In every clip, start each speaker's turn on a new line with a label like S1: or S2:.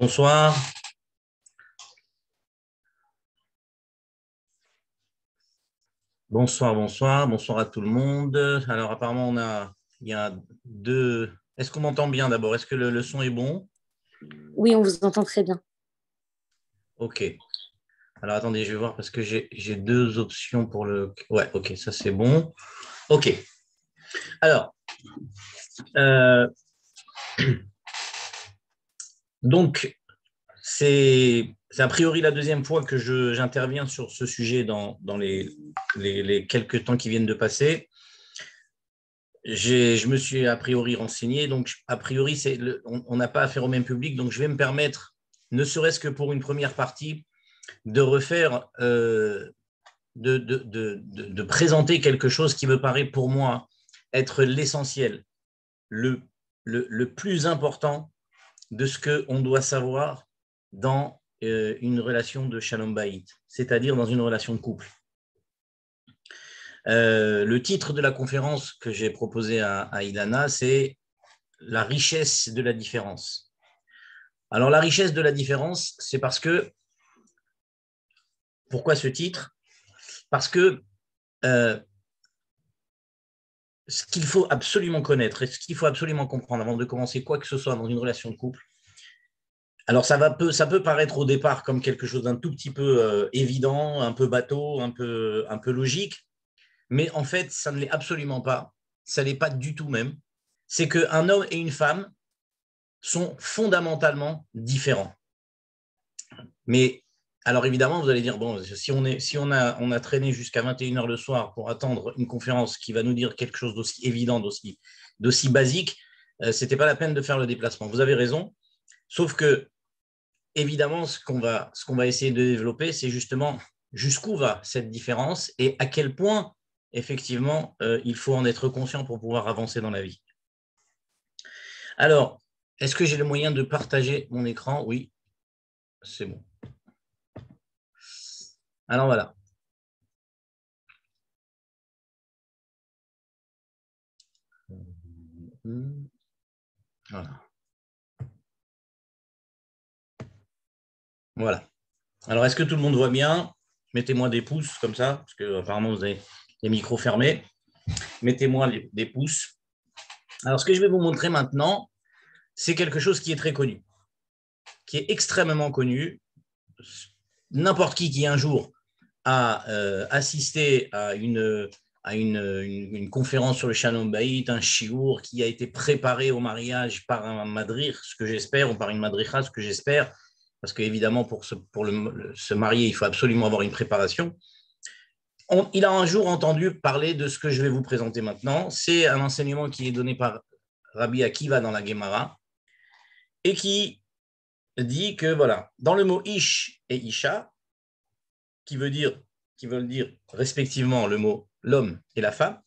S1: Bonsoir. Bonsoir à tout le monde. Alors apparemment il y a deux. Est-ce qu'on m'entend bien d'abord? Est-ce que le son est bon?
S2: Oui, on vous entend très bien.
S1: Ok. Alors attendez, je vais voir parce que j'ai deux options pour le. Ouais, ok, ça c'est bon. Ok. Alors, euh, donc c'est a priori la deuxième fois que j'interviens sur ce sujet dans les quelques temps qui viennent de passer. Je me suis a priori renseigné, donc a priori, on n'a pas affaire au même public, donc je vais me permettre, ne serait-ce que pour une première partie, de refaire, de présenter quelque chose qui me paraît pour moi être l'essentiel, le plus important de ce qu'on doit savoir dans une relation de Shalom Bayit, c'est-à-dire dans une relation de couple. Le titre de la conférence que j'ai proposée à Ilana, c'est la richesse de la différence. Alors, la richesse de la différence, c'est parce que, pourquoi ce titre? Parce que ce qu'il faut absolument connaître et ce qu'il faut absolument comprendre avant de commencer quoi que ce soit dans une relation de couple, alors ça peut paraître au départ comme quelque chose d'un tout petit peu évident, un peu bateau, un peu logique, mais en fait, ça ne l'est absolument pas. Ça ne l'est pas du tout même. C'est qu'un homme et une femme sont fondamentalement différents. Mais alors évidemment, vous allez dire, bon, si on a traîné jusqu'à 21h le soir pour attendre une conférence qui va nous dire quelque chose d'aussi évident, d'aussi basique, ce n'était pas la peine de faire le déplacement. Vous avez raison, sauf que évidemment, ce qu'on va essayer de développer, c'est justement jusqu'où va cette différence et à quel point, effectivement, il faut en être conscient pour pouvoir avancer dans la vie. Alors, est-ce que j'ai le moyen de partager mon écran? Oui, c'est bon. Alors voilà. Voilà. Voilà. Alors, est-ce que tout le monde voit bien? Mettez-moi des pouces comme ça, parce que apparemment vous avez les micros fermés. Mettez-moi des pouces. Alors, ce que je vais vous montrer maintenant, c'est quelque chose qui est très connu, qui est extrêmement connu. N'importe qui un jour a assisté à une conférence sur le Shalom Bayit, un shiur qui a été préparé au mariage par un madrich, ce que j'espère, ou par une madricha, ce que j'espère, parce qu'évidemment, pour se marier, il faut absolument avoir une préparation. Il a un jour entendu parler de ce que je vais vous présenter maintenant. C'est un enseignement qui est donné par Rabbi Akiva dans la Gemara et qui dit que, voilà, dans le mot ish et isha, qui veulent dire respectivement le mot l'homme et la femme,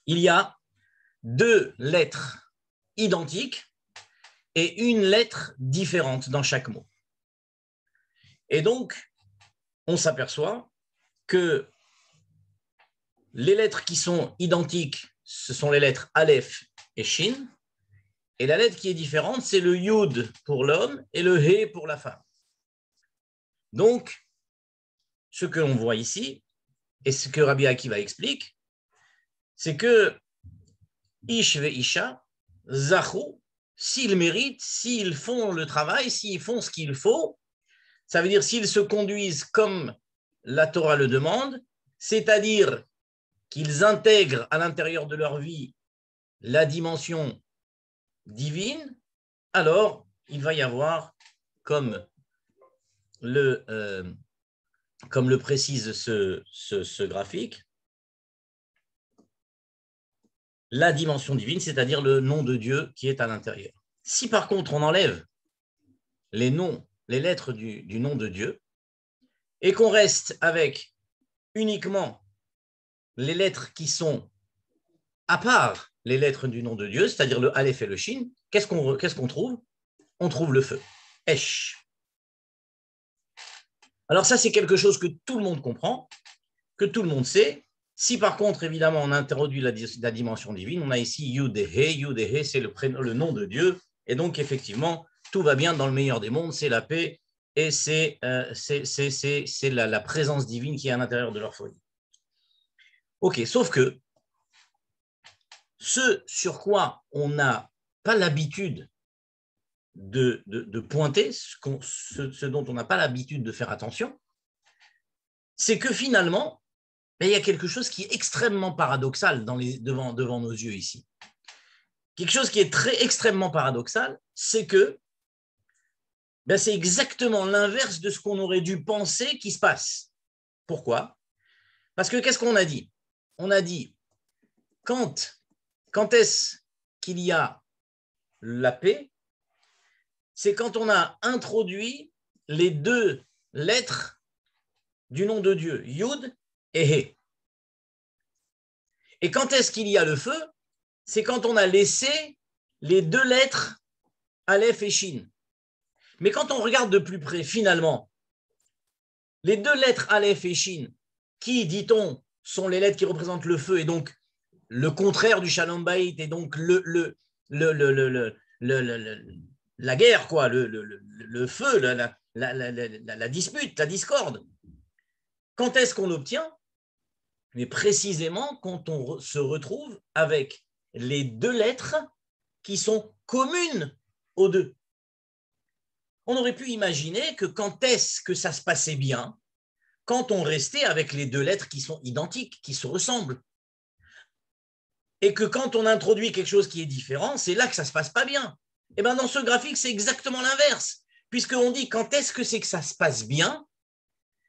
S1: il y a deux lettres identiques et une lettre différente dans chaque mot. Et donc, on s'aperçoit que les lettres qui sont identiques, ce sont les lettres Aleph et Shin, et la lettre qui est différente, c'est le Yud pour l'homme et le He pour la femme. Donc, ce que l'on voit ici, et ce que Rabbi Akiva explique, c'est que Ish ve Isha, Zachou, s'ils méritent, s'ils font le travail, s'ils font ce qu'il faut, ça veut dire s'ils se conduisent comme la Torah le demande, c'est-à-dire qu'ils intègrent à l'intérieur de leur vie la dimension divine, alors il va y avoir, comme le précise ce graphique, la dimension divine, c'est-à-dire le nom de Dieu qui est à l'intérieur. Si par contre on enlève les noms, les lettres du nom de Dieu, et qu'on reste avec uniquement les lettres qui sont à part les lettres du nom de Dieu, c'est-à-dire le Aleph et le Shin, qu'est-ce qu'on trouve? On trouve le feu, Esh. Alors ça, c'est quelque chose que tout le monde comprend, que tout le monde sait. Si par contre, évidemment, on introduit la dimension divine, on a ici Yud et He. Yud et He, c'est le nom de Dieu. Et donc, effectivement, tout va bien dans le meilleur des mondes, c'est la paix et c'est la présence divine qui est à l'intérieur de leur foyer. Ok, sauf que ce sur quoi on n'a pas l'habitude de pointer, ce dont on n'a pas l'habitude de faire attention, c'est que finalement, il y a quelque chose qui est extrêmement paradoxal devant nos yeux ici. Quelque chose qui est extrêmement paradoxal, c'est que c'est exactement l'inverse de ce qu'on aurait dû penser qui se passe. Pourquoi ? Parce que qu'est-ce qu'on a dit ? On a dit, quand est-ce qu'il y a la paix ? C'est quand on a introduit les deux lettres du nom de Dieu, Yud et He. Et quand est-ce qu'il y a le feu ? C'est quand on a laissé les deux lettres Aleph et Shin. Mais quand on regarde de plus près, finalement, les deux lettres Aleph et Shin, qui, dit-on, sont les lettres qui représentent le feu et donc le contraire du Shalom Bayit et donc la guerre, quoi, le feu, la dispute, la discorde. Quand est-ce qu'on l'obtient ? Mais précisément quand on se retrouve avec les deux lettres qui sont communes aux deux. On aurait pu imaginer que quand est-ce que ça se passait bien ? Quand on restait avec les deux lettres qui sont identiques, qui se ressemblent. Et que quand on introduit quelque chose qui est différent, c'est là que ça ne se passe pas bien. Et bien dans ce graphique, c'est exactement l'inverse. Puisqu'on dit quand est-ce que c'est que ça se passe bien ?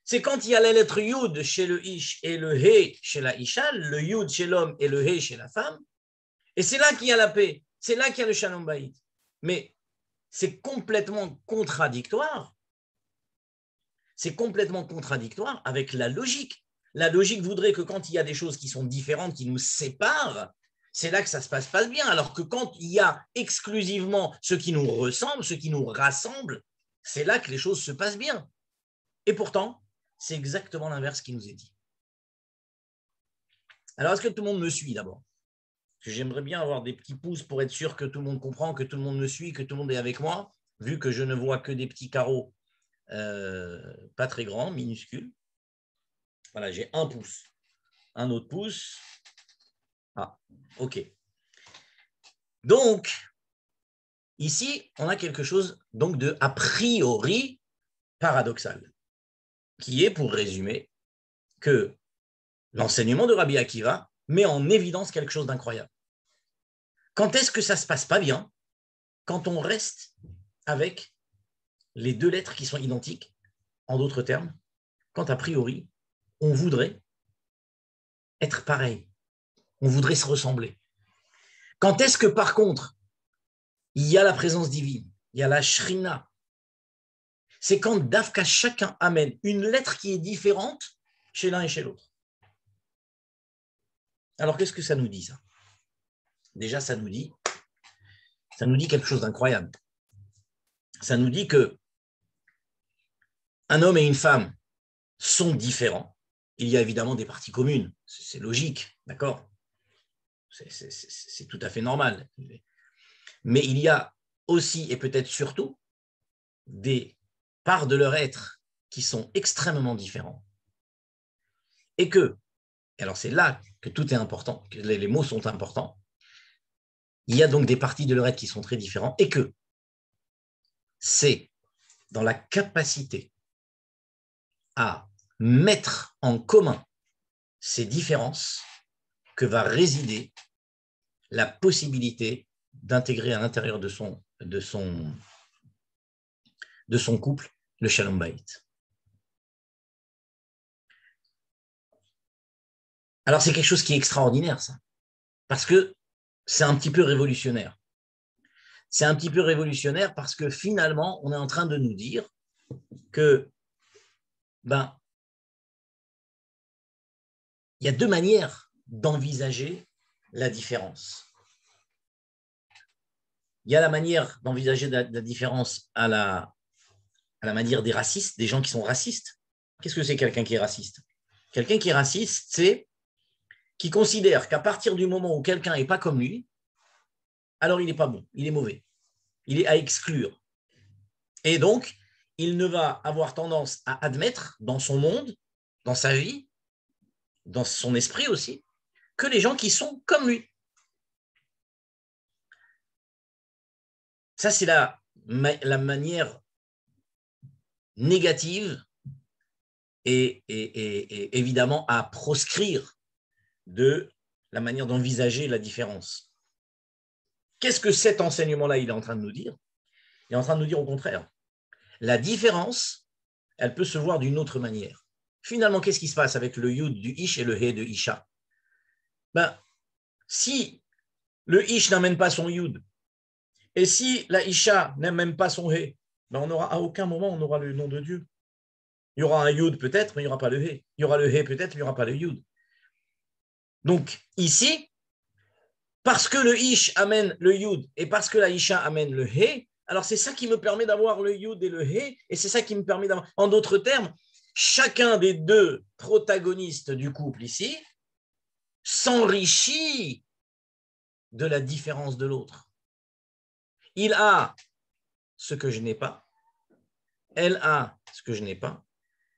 S1: C'est quand il y a la lettre Yud chez le Ish et le He chez la Isha, le Yud chez l'homme et le He chez la femme. Et c'est là qu'il y a la paix, c'est là qu'il y a le Shalom Bayit. Mais c'est complètement contradictoire. C'est complètement contradictoire avec la logique. La logique voudrait que quand il y a des choses qui sont différentes, qui nous séparent, c'est là que ça se passe pas bien. Alors que quand il y a exclusivement ce qui nous ressemble, ce qui nous rassemble, c'est là que les choses se passent bien. Et pourtant, c'est exactement l'inverse qui nous est dit. Alors, est-ce que tout le monde me suit d'abord ? Parce que j'aimerais bien avoir des petits pouces pour être sûr que tout le monde comprend, que tout le monde me suit, que tout le monde est avec moi, vu que je ne vois que des petits carreaux pas très grands, minuscules. Voilà, j'ai un pouce. Un autre pouce. Ah, ok. Donc, ici, on a quelque chose donc de a priori paradoxal, qui est, pour résumer, que l'enseignement de Rabbi Akiva met en évidence quelque chose d'incroyable. Quand est-ce que ça ne se passe pas bien ? Quand on reste avec les deux lettres qui sont identiques, en d'autres termes, quand a priori, on voudrait être pareil, on voudrait se ressembler. Quand est-ce que, par contre, il y a la présence divine, il y a la shrina, c'est quand Dafka chacun amène une lettre qui est différente chez l'un et chez l'autre. Alors, qu'est-ce que ça nous dit, ça ? Déjà, ça nous dit quelque chose d'incroyable. Ça nous dit que un homme et une femme sont différents. Il y a évidemment des parties communes, c'est logique, d'accord ? C'est tout à fait normal. Mais il y a aussi, et peut-être surtout, des parts de leur être qui sont extrêmement différents. Et que, alors c'est là que tout est important, que les mots sont importants, il y a donc des parties de leur être qui sont très différentes, et que c'est dans la capacité à mettre en commun ces différences que va résider la possibilité d'intégrer à l'intérieur de son couple le Shalom Bayit. Alors c'est quelque chose qui est extraordinaire, ça, parce que c'est un petit peu révolutionnaire. C'est un petit peu révolutionnaire parce que finalement, on est en train de nous dire que il y a deux manières d'envisager la différence. Il y a la manière d'envisager la différence à la manière des racistes, des gens qui sont racistes. Qu'est-ce que c'est quelqu'un qui est raciste ? Quelqu'un qui est raciste, c'est qui considère qu'à partir du moment où quelqu'un n'est pas comme lui, alors il n'est pas bon, il est mauvais, il est à exclure. Et donc, il ne va avoir tendance à admettre dans son monde, dans sa vie, dans son esprit aussi, que les gens qui sont comme lui. Ça, c'est la manière négative et évidemment à proscrire de la manière d'envisager la différence. Qu'est-ce que cet enseignement-là, il est en train de nous dire? Il est en train de nous dire au contraire. La différence, elle peut se voir d'une autre manière. Finalement, qu'est-ce qui se passe avec le yud du ish et le he de isha? Si le ish n'amène pas son yud, et si la isha n'aime même pas son he, on aura, à aucun moment on aura le nom de Dieu. Il y aura un yud peut-être, mais il n'y aura pas le he. Il y aura le he peut-être, mais il n'y aura pas le yud. Donc ici, parce que le ish amène le yud et parce que la isha amène le he, alors c'est ça qui me permet d'avoir le yud et le he, et c'est ça qui me permet d'avoir. En d'autres termes, chacun des deux protagonistes du couple ici s'enrichit de la différence de l'autre. Il a ce que je n'ai pas, elle a ce que je n'ai pas,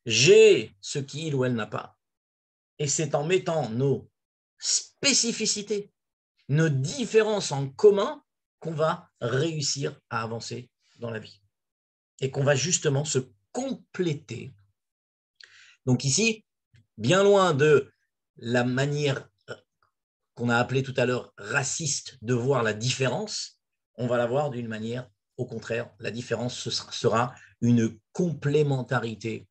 S1: j'ai ce qu'il ou elle n'a pas. Et c'est en mettant nos spécificités, nos différences en commun qu'on va réussir à avancer dans la vie et qu'on va justement se compléter. Donc ici, bien loin de la manière qu'on a appelée tout à l'heure raciste de voir la différence, on va la voir d'une manière, au contraire, la différence ce sera une complémentarité,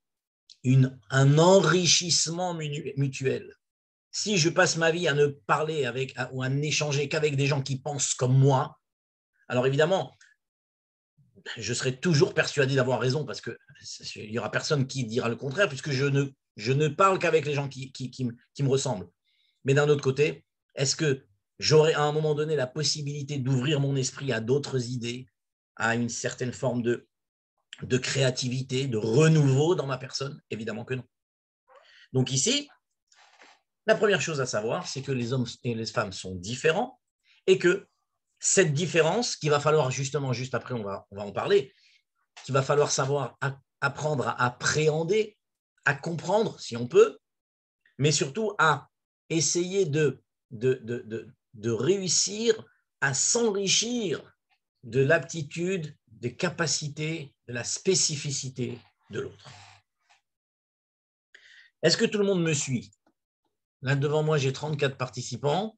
S1: un enrichissement mutuel. Si je passe ma vie à ne parler avec ou à n'échanger qu'avec des gens qui pensent comme moi, alors évidemment, je serai toujours persuadé d'avoir raison parce qu'il n'y aura personne qui dira le contraire puisque je ne parle qu'avec les gens qui me ressemblent. Mais d'un autre côté, est-ce que j'aurai à un moment donné la possibilité d'ouvrir mon esprit à d'autres idées, à une certaine forme de créativité, de renouveau dans ma personne? Évidemment que non. Donc ici, la première chose à savoir, c'est que les hommes et les femmes sont différents et que cette différence, qu'il va falloir justement, juste après, on va en parler, qu'il va falloir savoir apprendre à appréhender, à comprendre si on peut, mais surtout à essayer de réussir à s'enrichir de l'aptitude, des capacités, de la spécificité de l'autre. Est-ce que tout le monde me suit? Là, devant moi, j'ai 34 participants.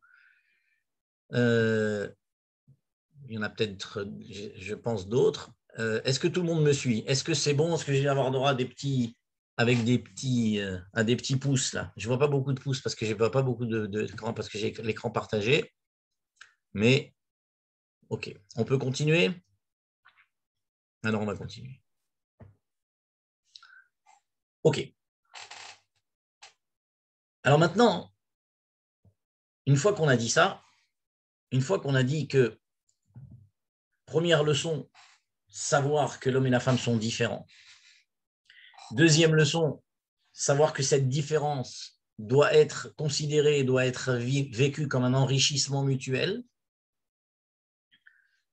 S1: Il y en a peut-être, je pense, d'autres. Est-ce que tout le monde me suit? Est-ce que c'est bon? Est-ce que je vais avoir droit à des petits, avec des petits pouces là? Je ne vois pas beaucoup de pouces parce que je ne vois pas beaucoup d'écran parce que j'ai l'écran partagé. Mais, OK. On peut continuer? Alors, on va continuer. OK. Alors maintenant, une fois qu'on a dit ça, une fois qu'on a dit que, première leçon, savoir que l'homme et la femme sont différents. Deuxième leçon, savoir que cette différence doit être considérée, doit être vécue comme un enrichissement mutuel.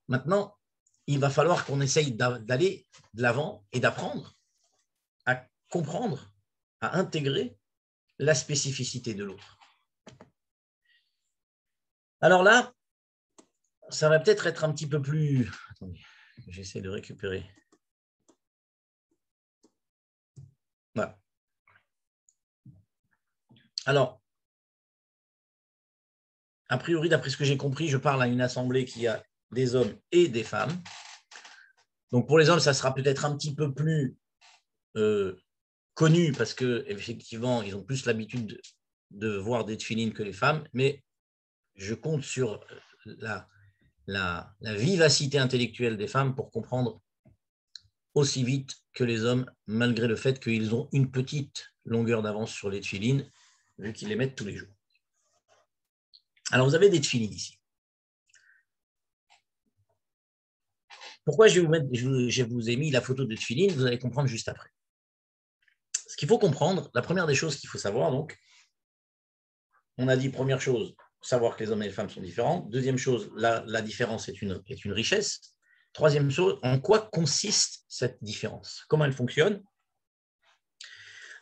S1: Maintenant, il va falloir qu'on essaye d'aller de l'avant et d'apprendre à comprendre, à intégrer la spécificité de l'autre. Alors là, ça va peut-être être un petit peu plus... Attendez, j'essaie de récupérer. Voilà. Alors, a priori, d'après ce que j'ai compris, je parle à une assemblée qui a des hommes et des femmes. Donc, pour les hommes, ça sera peut-être un petit peu plus connu parce qu'effectivement, ils ont plus l'habitude de voir des tefilines que les femmes, mais je compte sur la vivacité intellectuelle des femmes pour comprendre aussi vite que les hommes, malgré le fait qu'ils ont une petite longueur d'avance sur les tefilines, vu qu'ils les mettent tous les jours. Alors, vous avez des tefilines ici. Pourquoi je vous ai mis la photo de tefilines? Vous allez comprendre juste après. Ce qu'il faut comprendre, la première des choses qu'il faut savoir, donc, on a dit première chose, savoir que les hommes et les femmes sont différents. Deuxième chose, la différence est une richesse. Troisième chose, en quoi consiste cette différence? Comment elle fonctionne?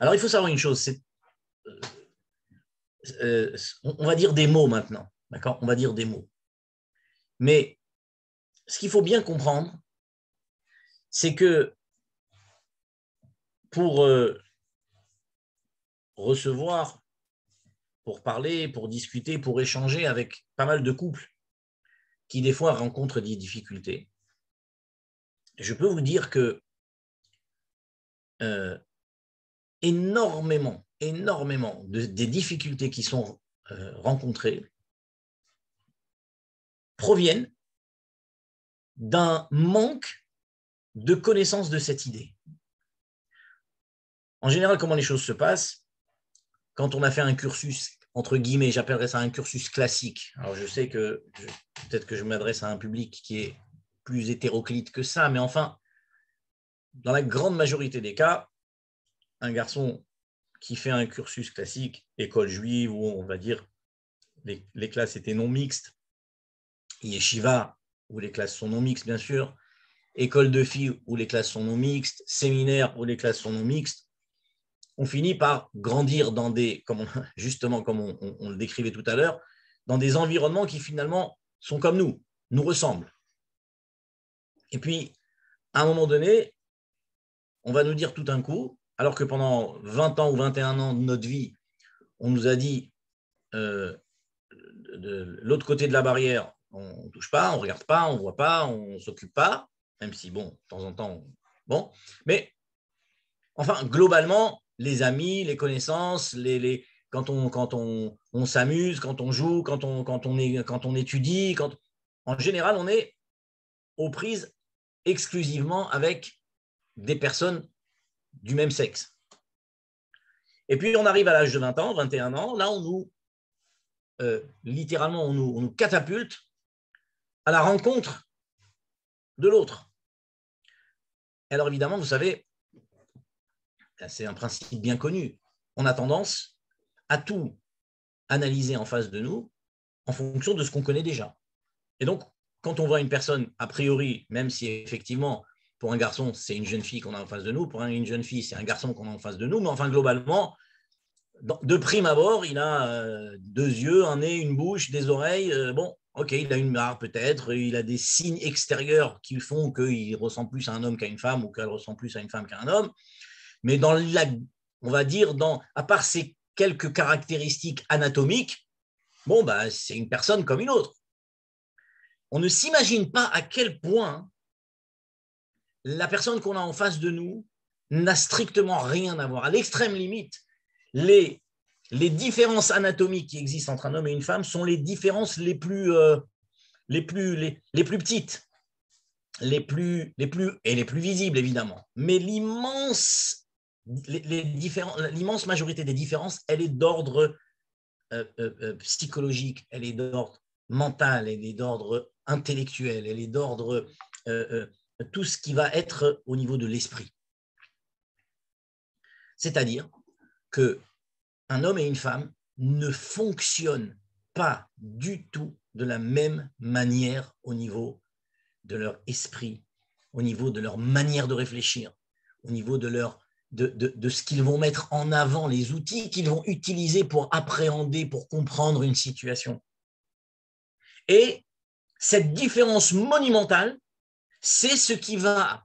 S1: Alors, il faut savoir une chose, on va dire des mots maintenant, d'accord? On va dire des mots. Mais ce qu'il faut bien comprendre, c'est que pour recevoir, pour parler, pour discuter, pour échanger avec pas mal de couples qui des fois rencontrent des difficultés, je peux vous dire que énormément des difficultés qui sont rencontrées proviennent d'un manque de connaissance de cette idée. En général, comment les choses se passent? Quand on a fait un cursus, entre guillemets, j'appellerais ça un cursus classique. Alors, je sais que peut-être que je m'adresse à un public qui est plus hétéroclite que ça, mais enfin, dans la grande majorité des cas, un garçon qui fait un cursus classique, école juive, où on va dire les classes étaient non mixtes, yeshiva, où les classes sont non mixtes, bien sûr, école de filles, où les classes sont non mixtes, séminaire, où les classes sont non mixtes, on finit par grandir dans des, justement comme on le décrivait tout à l'heure, dans des environnements qui finalement sont comme nous ressemblent. Et puis, à un moment donné, on va nous dire tout d'un coup, alors que pendant 20 ans ou 21 ans de notre vie, on nous a dit de l'autre côté de la barrière, on ne touche pas, on ne regarde pas, on ne voit pas, on ne s'occupe pas, même si, bon, de temps en temps, bon, mais enfin, globalement, les amis, les connaissances, quand on s'amuse, quand on joue, quand on étudie, en général, on est aux prises exclusivement avec des personnes du même sexe. Et puis, on arrive à l'âge de 20 ans, 21 ans, là, littéralement, on nous catapulte à la rencontre de l'autre. Alors, évidemment, vous savez, c'est un principe bien connu. On a tendance à tout analyser en face de nous en fonction de ce qu'on connaît déjà. Et donc, quand on voit une personne, a priori, même si effectivement, pour un garçon, c'est une jeune fille qu'on a en face de nous, pour une jeune fille, c'est un garçon qu'on a en face de nous, mais enfin, globalement, de prime abord, il a deux yeux, un nez, une bouche, des oreilles. Bon, ok, il a une barre peut-être, il a des signes extérieurs qui font qu'il ressemble plus à un homme qu'à une femme ou qu'elle ressemble plus à une femme qu'à un homme. Mais on va dire, à part ces quelques caractéristiques anatomiques, bon, bah, c'est une personne comme une autre. On ne s'imagine pas à quel point la personne qu'on a en face de nous n'a strictement rien à voir. À l'extrême limite, les différences anatomiques qui existent entre un homme et une femme sont les différences les plus petites, les plus visibles, évidemment. Mais l'immense majorité des différences, elle est d'ordre psychologique, elle est d'ordre mental, elle est d'ordre intellectuel, elle est d'ordre tout ce qui va être au niveau de l'esprit. C'est-à-dire qu'un homme et une femme ne fonctionnent pas du tout de la même manière au niveau de leur esprit, au niveau de leur manière de réfléchir, au niveau de ce qu'ils vont mettre en avant, les outils qu'ils vont utiliser pour appréhender, pour comprendre une situation. Et cette différence monumentale, c'est ce qui va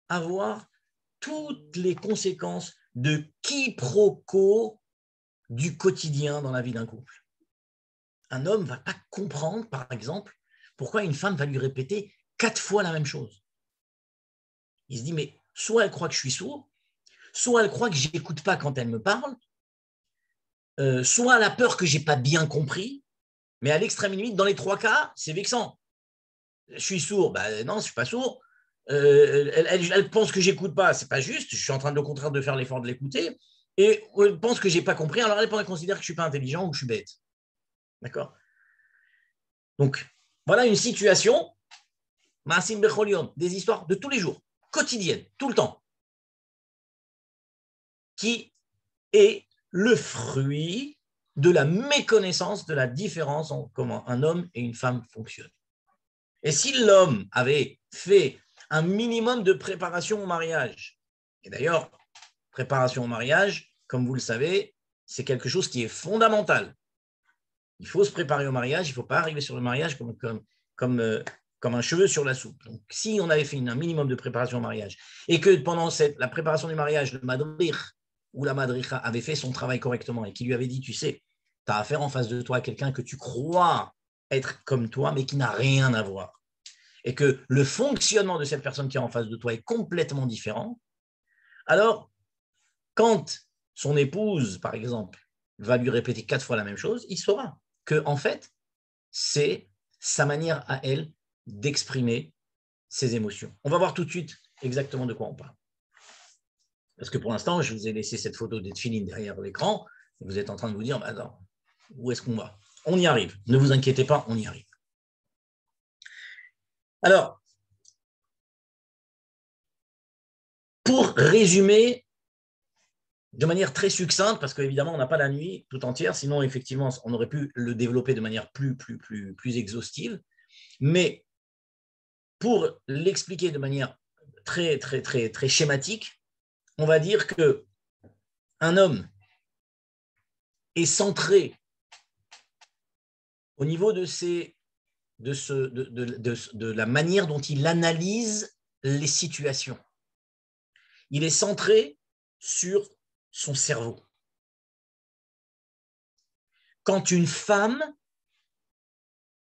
S1: avoir toutes les conséquences de quiproquo du quotidien dans la vie d'un couple. Un homme ne va pas comprendre, par exemple, pourquoi une femme va lui répéter 4 fois la même chose. Il se dit, mais soit elle croit que je suis sourd, soit elle croit que je n'écoute pas quand elle me parle, soit elle a peur que je n'ai pas bien compris, mais à l'extrême limite, dans les 3 cas, c'est vexant. Je suis sourd, ben non, je ne suis pas sourd. Elle pense que je n'écoute pas, ce n'est pas juste, je suis en train au contraire de faire l'effort de l'écouter, et elle pense que je n'ai pas compris, alors elle considère que je ne suis pas intelligent ou que je suis bête. D'accord? Donc, voilà une situation, des histoires de tous les jours, quotidiennes, tout le temps, qui est le fruit de la méconnaissance de la différence en comment un homme et une femme fonctionnent. Et si l'homme avait fait un minimum de préparation au mariage, et d'ailleurs, préparation au mariage, comme vous le savez, c'est quelque chose qui est fondamental. Il faut se préparer au mariage, il ne faut pas arriver sur le mariage comme un cheveu sur la soupe. Donc, si on avait fait un minimum de préparation au mariage et que pendant la préparation du mariage, le madrich ou la madricha avait fait son travail correctement et qui lui avait dit, tu sais, tu as affaire en face de toi à quelqu'un que tu crois être comme toi, mais qui n'a rien à voir, et que le fonctionnement de cette personne qui est en face de toi est complètement différent, alors, quand son épouse, par exemple, va lui répéter 4 fois la même chose, il saura que, en fait, c'est sa manière à elle d'exprimer ses émotions. On va voir tout de suite exactement de quoi on parle. Parce que pour l'instant, je vous ai laissé cette photo des tefilines derrière l'écran, et vous êtes en train de vous dire, attends, où est-ce qu'on va? On y arrive. Ne vous inquiétez pas, on y arrive. Alors, pour résumer de manière très succincte, parce qu'évidemment, on n'a pas la nuit tout entière, sinon, effectivement, on aurait pu le développer de manière plus exhaustive. Mais pour l'expliquer de manière très schématique, on va dire qu'un homme est centré au niveau de la manière dont il analyse les situations. Il est centré sur son cerveau. Quand une femme,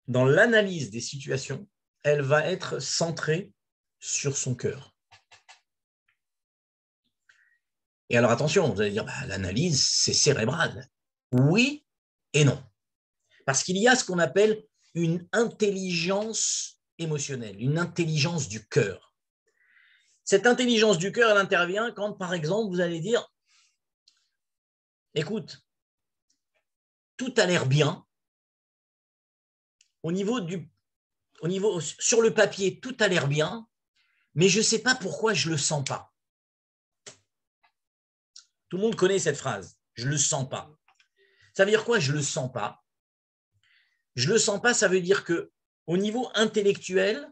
S1: dans l'analyse des situations, elle va être centrée sur son cœur. Et alors attention, vous allez dire, l'analyse, c'est cérébral. Oui et non. Parce qu'il y a ce qu'on appelle une intelligence émotionnelle, une intelligence du cœur. Cette intelligence du cœur, elle intervient quand, par exemple, vous allez dire, écoute, tout a l'air bien, sur le papier, tout a l'air bien, mais je ne sais pas pourquoi je ne le sens pas. Tout le monde connaît cette phrase, je ne le sens pas. Ça veut dire quoi, je ne le sens pas? Je ne le sens pas, ça veut dire qu'au niveau intellectuel,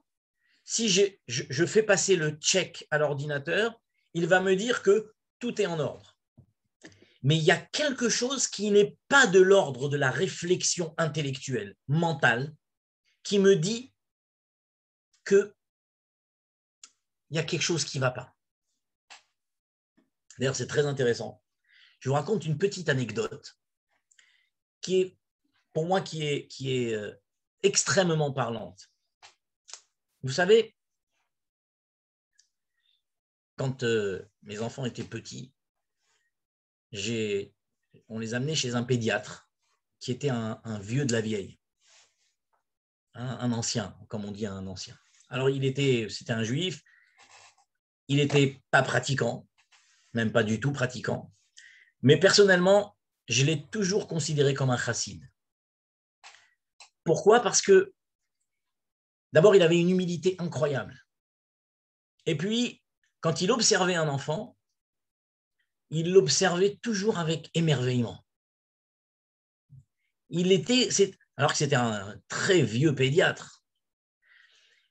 S1: si je fais passer le check à l'ordinateur, il va me dire que tout est en ordre. Mais il y a quelque chose qui n'est pas de l'ordre de la réflexion intellectuelle, mentale, qui me dit qu'il y a quelque chose qui ne va pas. D'ailleurs, c'est très intéressant. Je vous raconte une petite anecdote qui est, pour moi, qui est extrêmement parlante. Vous savez, quand mes enfants étaient petits, on les amenait chez un pédiatre qui était un vieux de la vieille, un ancien, comme on dit un ancien. Alors, c'était un juif, il n'était pas pratiquant, même pas du tout pratiquant, mais personnellement, je l'ai toujours considéré comme un chassid. Pourquoi? Parce que, d'abord, il avait une humilité incroyable. Et puis, quand il observait un enfant, il l'observait toujours avec émerveillement. Alors que c'était un très vieux pédiatre,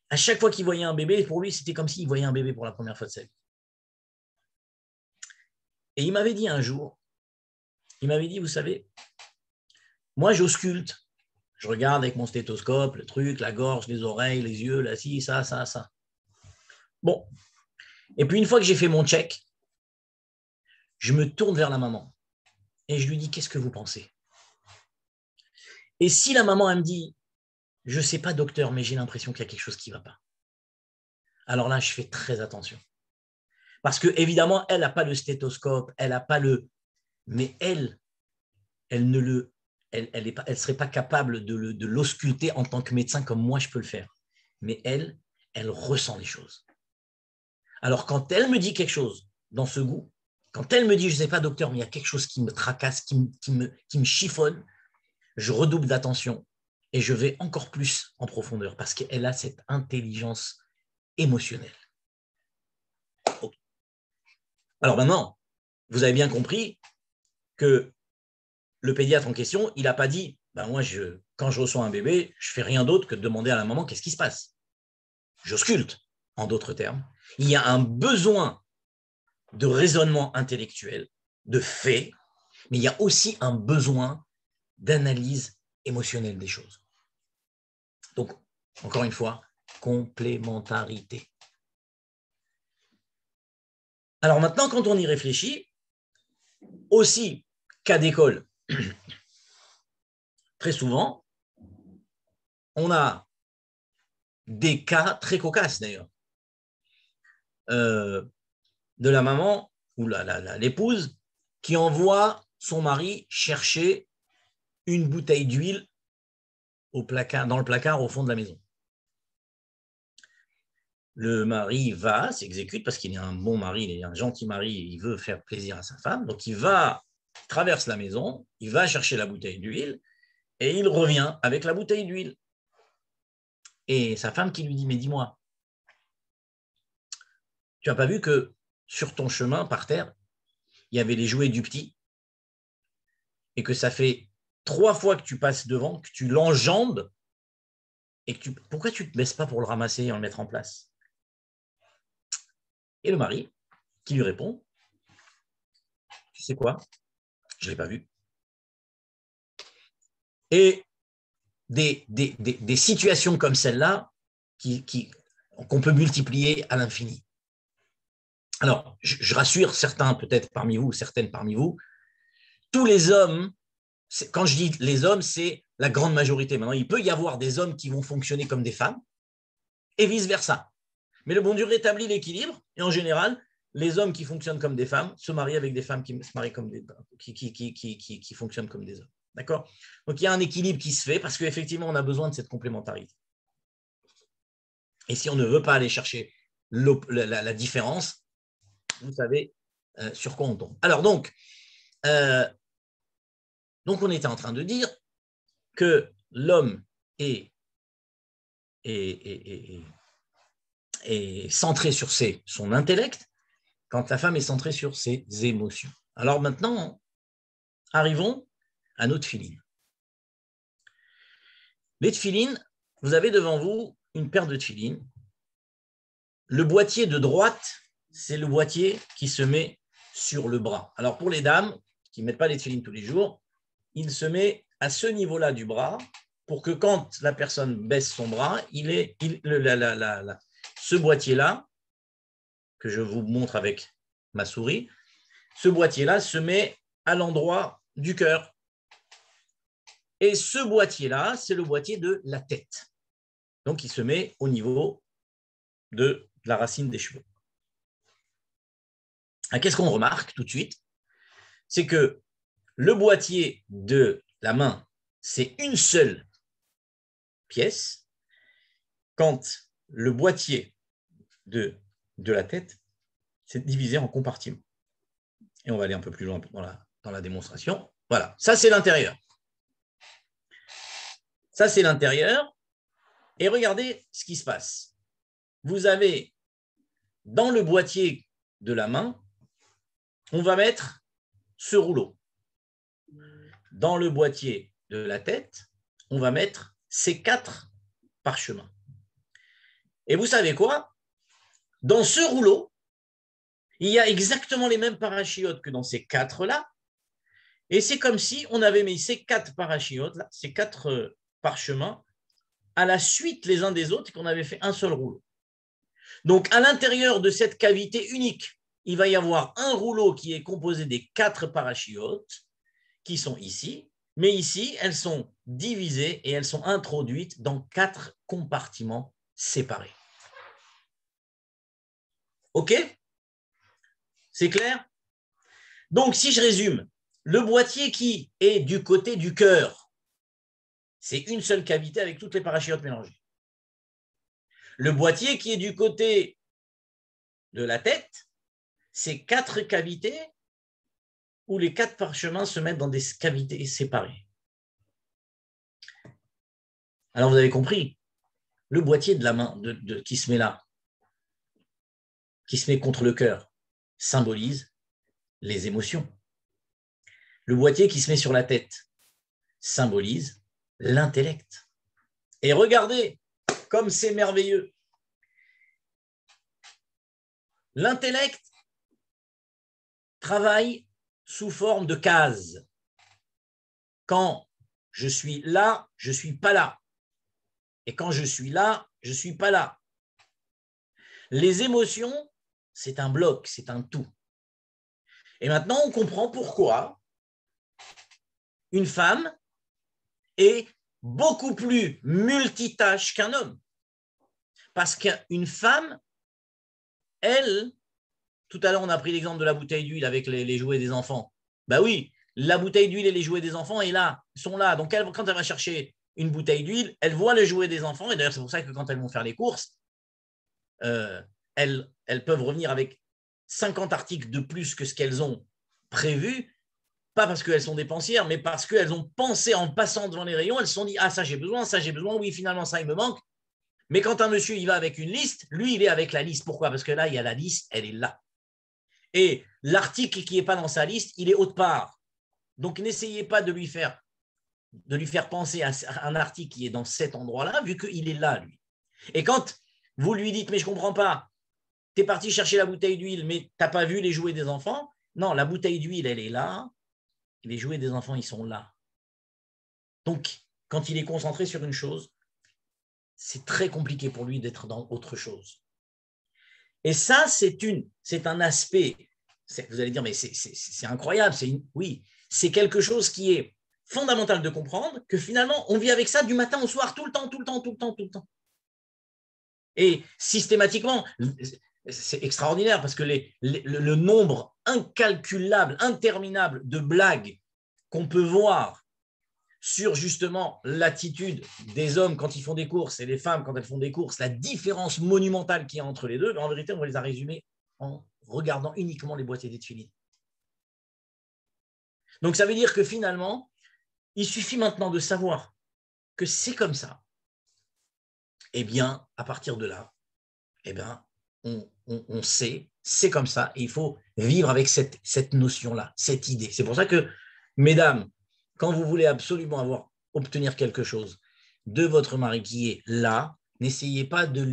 S1: à chaque fois qu'il voyait un bébé, pour lui, c'était comme s'il voyait un bébé pour la première fois de sa vie. Et il m'avait dit un jour, vous savez, moi j'ausculte, je regarde avec mon stéthoscope, le truc, la gorge, les oreilles, les yeux, là, ci, ça. Bon, et puis une fois que j'ai fait mon check, je me tourne vers la maman et je lui dis, qu'est-ce que vous pensez? Et si la maman, elle me dit, je ne sais pas docteur, mais j'ai l'impression qu'il y a quelque chose qui ne va pas. Alors là, je fais très attention. Parce que évidemment, elle n'a pas le stéthoscope, elle n'a pas le... Mais elle ne serait pas capable de l'ausculter en tant que médecin comme moi je peux le faire. Mais elle ressent les choses. Alors quand elle me dit quelque chose dans ce goût, quand elle me dit, je ne sais pas docteur, mais il y a quelque chose qui me tracasse, qui me chiffonne, je redouble d'attention et je vais encore plus en profondeur parce qu'elle a cette intelligence émotionnelle. Okay. Alors maintenant, vous avez bien compris que le pédiatre en question, il n'a pas dit ben moi, quand je reçois un bébé, je ne fais rien d'autre que de demander à la maman qu'est-ce qui se passe. J'ausculte, en d'autres termes. Il y a un besoin de raisonnement intellectuel, de fait, mais il y a aussi un besoin d'analyse émotionnelle des choses. Donc, encore une fois, complémentarité. Alors maintenant, quand on y réfléchit, aussi, cas d'école, très souvent, on a des cas très cocasses d'ailleurs, de la maman ou l'épouse qui envoie son mari chercher une bouteille d'huile dans le placard au fond de la maison. Le mari s'exécute parce qu'il est un bon mari, il est un gentil mari, il veut faire plaisir à sa femme, donc il traverse la maison, il va chercher la bouteille d'huile et il revient avec la bouteille d'huile. Et sa femme qui lui dit, mais dis-moi, tu n'as pas vu que sur ton chemin, par terre, il y avait les jouets du petit et que ça fait 3 fois que tu passes devant, que tu l'enjambes et pourquoi tu ne te baisses pas pour le ramasser et le mettre en place? Et le mari qui lui répond, tu sais quoi, je ne l'ai pas vu. Et des situations comme celle-là qu'on peut multiplier à l'infini. Alors, je rassure certains peut-être parmi vous, certaines parmi vous, tous les hommes, quand je dis les hommes, c'est la grande majorité. Maintenant, il peut y avoir des hommes qui vont fonctionner comme des femmes et vice-versa. Mais le bon Dieu rétablit l'équilibre et en général, les hommes qui fonctionnent comme des femmes se marient avec des femmes qui se marient comme qui fonctionnent comme des hommes. D'accord? Donc, il y a un équilibre qui se fait parce qu'effectivement, on a besoin de cette complémentarité. Et si on ne veut pas aller chercher la différence, vous savez sur quoi on tombe. Alors, donc, on était en train de dire que l'homme est centré sur son intellect, quand la femme est centrée sur ses émotions. Alors maintenant, arrivons à nos tefilines. Les tefilines, vous avez devant vous une paire de tefilines. Le boîtier de droite, c'est le boîtier qui se met sur le bras. Alors pour les dames qui ne mettent pas les tefilines tous les jours, il se met à ce niveau-là du bras pour que quand la personne baisse son bras, ce boîtier-là, que je vous montre avec ma souris, ce boîtier-là se met à l'endroit du cœur. Et ce boîtier-là, c'est le boîtier de la tête. Donc, il se met au niveau de la racine des cheveux. Qu'est-ce qu'on remarque tout de suite? C'est que le boîtier de la main, c'est une seule pièce, quand le boîtier de la tête, c'est divisé en compartiments. Et on va aller un peu plus loin dans la démonstration. Voilà, ça c'est l'intérieur. Ça c'est l'intérieur. Et regardez ce qui se passe. Vous avez dans le boîtier de la main, on va mettre ce rouleau. Dans le boîtier de la tête, on va mettre ces 4 parchemins. Et vous savez quoi? Dans ce rouleau, il y a exactement les mêmes parachiotes que dans ces 4-là. Et c'est comme si on avait mis ces 4 parachiotes, là, ces 4 parchemins, à la suite les uns des autres et qu'on avait fait un seul rouleau. Donc, à l'intérieur de cette cavité unique, il va y avoir un rouleau qui est composé des 4 parachiotes qui sont ici, mais ici, elles sont divisées et elles sont introduites dans 4 compartiments séparés. OK? C'est clair? Donc, si je résume, le boîtier qui est du côté du cœur, c'est une seule cavité avec toutes les parachiotes mélangées. Le boîtier qui est du côté de la tête, c'est 4 cavités où les 4 parchemins se mettent dans des cavités séparées. Alors, vous avez compris, le boîtier de la main qui se met là, qui se met contre le cœur, symbolise les émotions. Le boîtier qui se met sur la tête symbolise l'intellect. Et regardez comme c'est merveilleux. L'intellect travaille sous forme de cases. Quand je suis là, je ne suis pas là. Et quand je suis là, je ne suis pas là. Les émotions, c'est un bloc, c'est un tout. Et maintenant, on comprend pourquoi une femme est beaucoup plus multitâche qu'un homme. Parce qu'une femme, elle, tout à l'heure, on a pris l'exemple de la bouteille d'huile avec les jouets des enfants. Ben oui, la bouteille d'huile et les jouets des enfants sont là. Donc, quand elle va chercher une bouteille d'huile, elle voit les jouets des enfants. Et d'ailleurs, c'est pour ça que quand elles vont faire les courses, elles peuvent revenir avec 50 articles de plus que ce qu'elles ont prévu. Pas parce qu'elles sont dépensières, mais parce qu'elles ont pensé en passant devant les rayons, elles se sont dit « Ah, ça j'ai besoin, oui, finalement ça il me manque ». Mais quand un monsieur il va avec une liste, lui il est avec la liste. Pourquoi ? Parce que là, il y a la liste, elle est là. Et l'article qui n'est pas dans sa liste, il est autre part. Donc n'essayez pas de lui faire penser à un article qui est dans cet endroit-là, vu qu'il est là, lui. Et quand vous lui dites « Mais je ne comprends pas, tu es parti chercher la bouteille d'huile, mais tu n'as pas vu les jouets des enfants », non, la bouteille d'huile, elle est là. Les jouets des enfants, ils sont là. Donc, quand il est concentré sur une chose, c'est très compliqué pour lui d'être dans autre chose. Et ça, c'est un aspect, vous allez dire, mais c'est incroyable, oui, c'est quelque chose qui est fondamental de comprendre, que finalement, on vit avec ça du matin au soir, tout le temps. Et systématiquement, c'est extraordinaire parce que le nombre incalculable, interminable de blagues qu'on peut voir sur justement l'attitude des hommes quand ils font des courses et les femmes quand elles font des courses, la différence monumentale qu'il y a entre les deux, en vérité, on les a résumées en regardant uniquement les boîtiers des tefilines. Donc ça veut dire que finalement, il suffit maintenant de savoir que c'est comme ça. Eh bien, à partir de là, eh bien, on sait, c'est comme ça, et il faut vivre avec cette notion-là, cette idée. C'est pour ça que, mesdames, quand vous voulez absolument obtenir quelque chose de votre mari qui est là, n'essayez pas de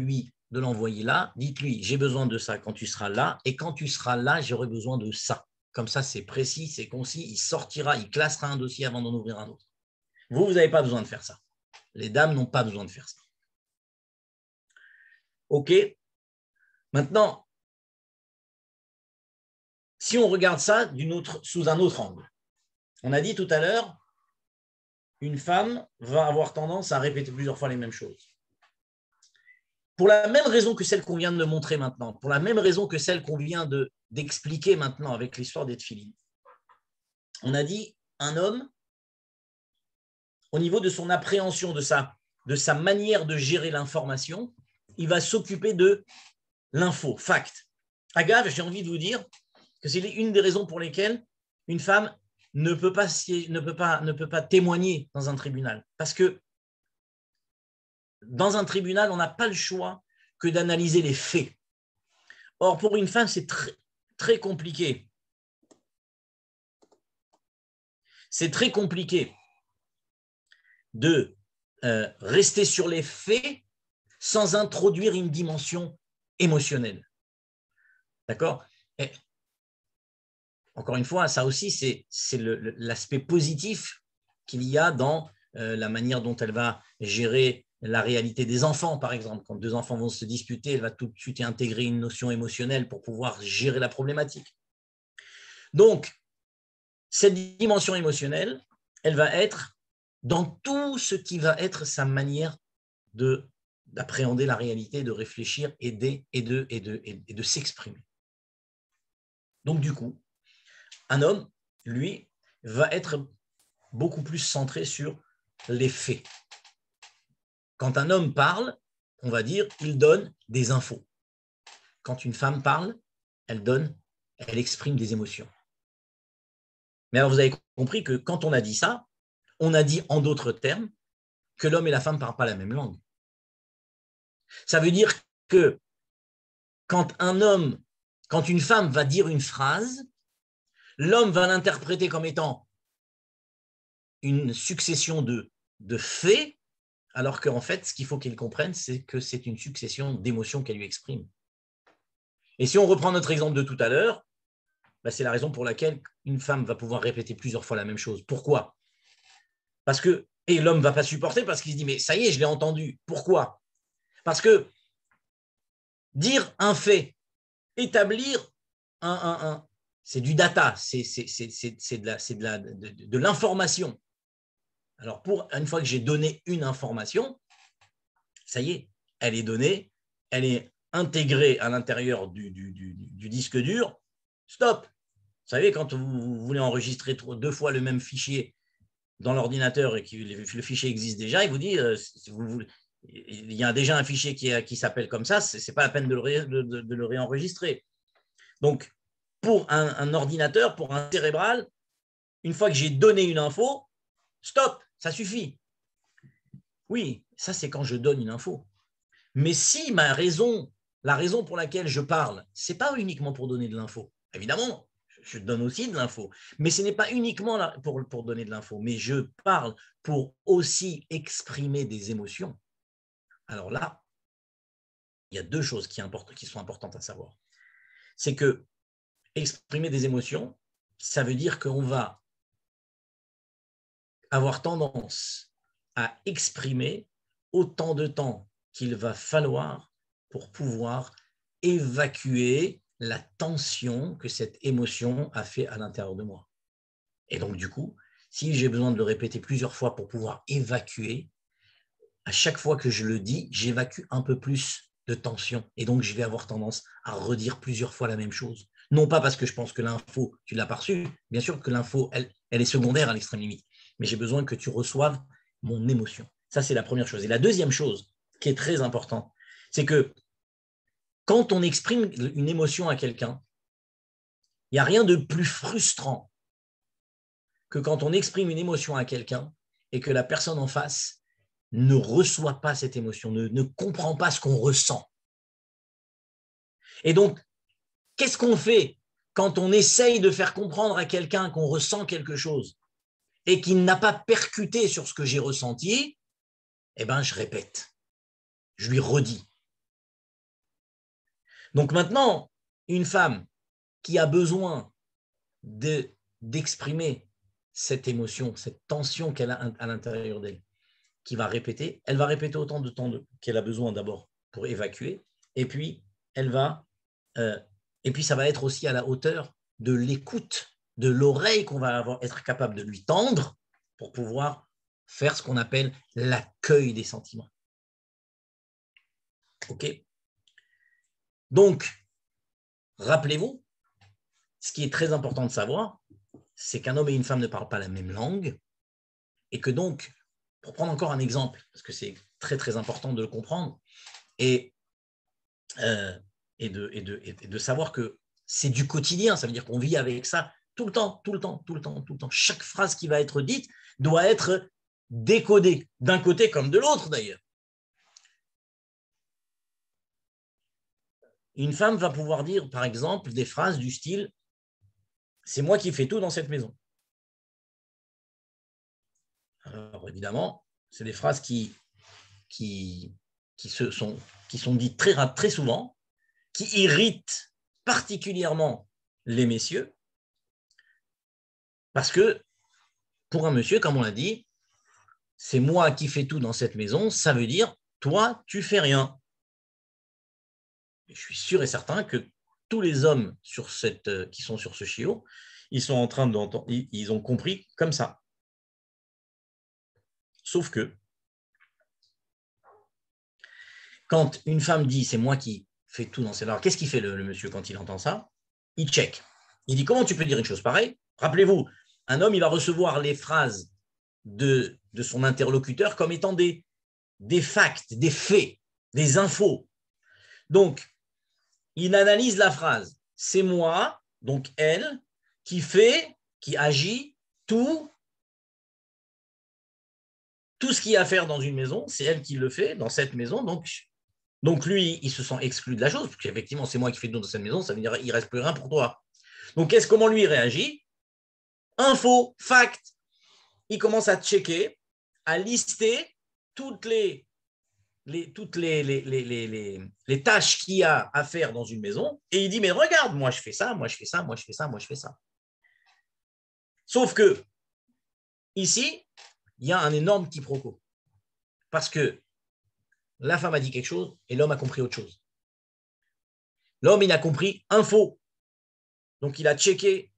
S1: l'envoyer là, dites-lui, j'ai besoin de ça quand tu seras là, et quand tu seras là, j'aurai besoin de ça. Comme ça, c'est précis, c'est concis, il sortira, il classera un dossier avant d'en ouvrir un autre. Vous n'avez pas besoin de faire ça. Les dames n'ont pas besoin de faire ça. OK ? Maintenant, si on regarde ça sous un autre angle, on a dit tout à l'heure, une femme va avoir tendance à répéter plusieurs fois les mêmes choses. Pour la même raison que celle qu'on vient de montrer maintenant, pour la même raison que celle qu'on vient d'expliquer maintenant avec l'histoire des tefilines, on a dit un homme, au niveau de son appréhension, de sa manière de gérer l'information, il va s'occuper de l'info, fact. Agave, j'ai envie de vous dire que c'est une des raisons pour lesquelles une femme ne peut pas témoigner dans un tribunal. Parce que dans un tribunal, on n'a pas le choix que d'analyser les faits. Or, pour une femme, c'est très, très compliqué. C'est très compliqué de rester sur les faits sans introduire une dimension émotionnelle. D'accord ? Et encore une fois, ça aussi, c'est l'aspect positif qu'il y a dans la manière dont elle va gérer la réalité des enfants, par exemple. Quand deux enfants vont se disputer, elle va tout de suite intégrer une notion émotionnelle pour pouvoir gérer la problématique. Donc, cette dimension émotionnelle, elle va être dans tout ce qui va être sa manière d'appréhender la réalité, de réfléchir et de s'exprimer. Donc, du coup, un homme, lui, va être beaucoup plus centré sur les faits. Quand un homme parle, on va dire, il donne des infos. Quand une femme parle, elle exprime des émotions. Mais alors, vous avez compris que quand on a dit ça, on a dit en d'autres termes que l'homme et la femme ne parlent pas la même langue. Ça veut dire que quand une femme va dire une phrase, l'homme va l'interpréter comme étant une succession de de faits, alors qu'en fait, ce qu'il faut qu'elle comprenne, c'est que c'est une succession d'émotions qu'elle lui exprime. Et si on reprend notre exemple de tout à l'heure, ben c'est la raison pour laquelle une femme va pouvoir répéter plusieurs fois la même chose. Pourquoi? Parce que, et l'homme ne va pas supporter parce qu'il se dit, mais ça y est, je l'ai entendu. Pourquoi? Parce que dire un fait, établir c'est du data, c'est de l'information. Alors, une fois que j'ai donné une information, ça y est, elle est donnée, elle est intégrée à l'intérieur du disque dur. Stop! Vous savez, quand vous voulez enregistrer 2 fois le même fichier dans l'ordinateur et que le fichier existe déjà, il vous dit, il y a déjà un fichier qui s'appelle comme ça, ce n'est pas la peine de le réenregistrer. Donc, pour un ordinateur, pour un cérébral, une fois que j'ai donné une info, stop, ça suffit. Oui, ça c'est quand je donne une info. Mais si la raison pour laquelle je parle, ce n'est pas uniquement pour donner de l'info. Évidemment, je donne aussi de l'info, mais ce n'est pas uniquement pour donner de l'info, mais je parle pour aussi exprimer des émotions. Alors là, il y a 2 choses qui sont importantes à savoir. C'est que exprimer des émotions, ça veut dire qu'on va avoir tendance à exprimer autant de temps qu'il va falloir pour pouvoir évacuer la tension que cette émotion a fait à l'intérieur de moi. Et donc, du coup, si j'ai besoin de le répéter plusieurs fois pour pouvoir évacuer, à chaque fois que je le dis, j'évacue un peu plus de tension. Et donc, je vais avoir tendance à redire plusieurs fois la même chose. Non pas parce que je pense que l'info, tu ne l'as pas reçue. Bien sûr que l'info, elle est secondaire à l'extrême limite. Mais j'ai besoin que tu reçoives mon émotion. Ça, c'est la première chose. Et la deuxième chose qui est très importante, c'est que quand on exprime une émotion à quelqu'un, il n'y a rien de plus frustrant que quand on exprime une émotion à quelqu'un et que la personne en face ne reçoit pas cette émotion, ne comprend pas ce qu'on ressent. Et donc, qu'est-ce qu'on fait quand on essaye de faire comprendre à quelqu'un qu'on ressent quelque chose et qu'il n'a pas percuté sur ce que j'ai ressenti? Eh bien, je répète, je lui redis. Donc maintenant, une femme qui a besoin d'exprimer cette émotion, cette tension qu'elle a à l'intérieur d'elle, qui va répéter, elle va répéter autant de temps qu'elle a besoin d'abord pour évacuer, et puis ça va être aussi à la hauteur de l'écoute, de l'oreille qu'on va être capable de lui tendre pour pouvoir faire ce qu'on appelle l'accueil des sentiments. Ok? Donc, rappelez-vous, ce qui est très important de savoir, c'est qu'un homme et une femme ne parlent pas la même langue, et que donc, pour prendre encore un exemple, parce que c'est très très important de le comprendre, et de savoir que c'est du quotidien, ça veut dire qu'on vit avec ça tout le temps. Chaque phrase qui va être dite doit être décodée, d'un côté comme de l'autre d'ailleurs. Une femme va pouvoir dire, par exemple, des phrases du style « c'est moi qui fais tout dans cette maison ». Alors évidemment, c'est des phrases qui sont dites très souvent, qui irritent particulièrement les messieurs, parce que pour un monsieur, comme on l'a dit, c'est moi qui fais tout dans cette maison, ça veut dire toi, tu fais rien. Et je suis sûr et certain que tous les hommes qui sont sur ce chiot, ils sont en train d'entendre, ils ont compris comme ça. Sauf que quand une femme dit c'est moi qui fais tout dans cette maison, alors qu'est-ce qu'il fait le monsieur quand il entend ça? Il check. Il dit comment tu peux dire une chose pareille? Rappelez-vous, un homme, il va recevoir les phrases de son interlocuteur comme étant des facts, des faits, des infos. Donc, il analyse la phrase. C'est moi, donc elle, qui fait, qui agit tout ce qu'il y a à faire dans une maison, c'est elle qui le fait dans cette maison. Donc lui, il se sent exclu de la chose, parce qu'effectivement, c'est moi qui fais tout dans cette maison, ça veut dire qu'il ne reste plus rien pour toi. Donc, comment lui réagit? Info, fact. Il commence à checker, à lister toutes les tâches qu'il y a à faire dans une maison, et il dit, mais regarde, moi je fais ça, moi je fais ça, moi je fais ça, moi je fais ça. Sauf que, ici, il y a un énorme quiproquo. Parce que la femme a dit quelque chose et l'homme a compris autre chose. L'homme, il a compris un faux. Donc, il a checké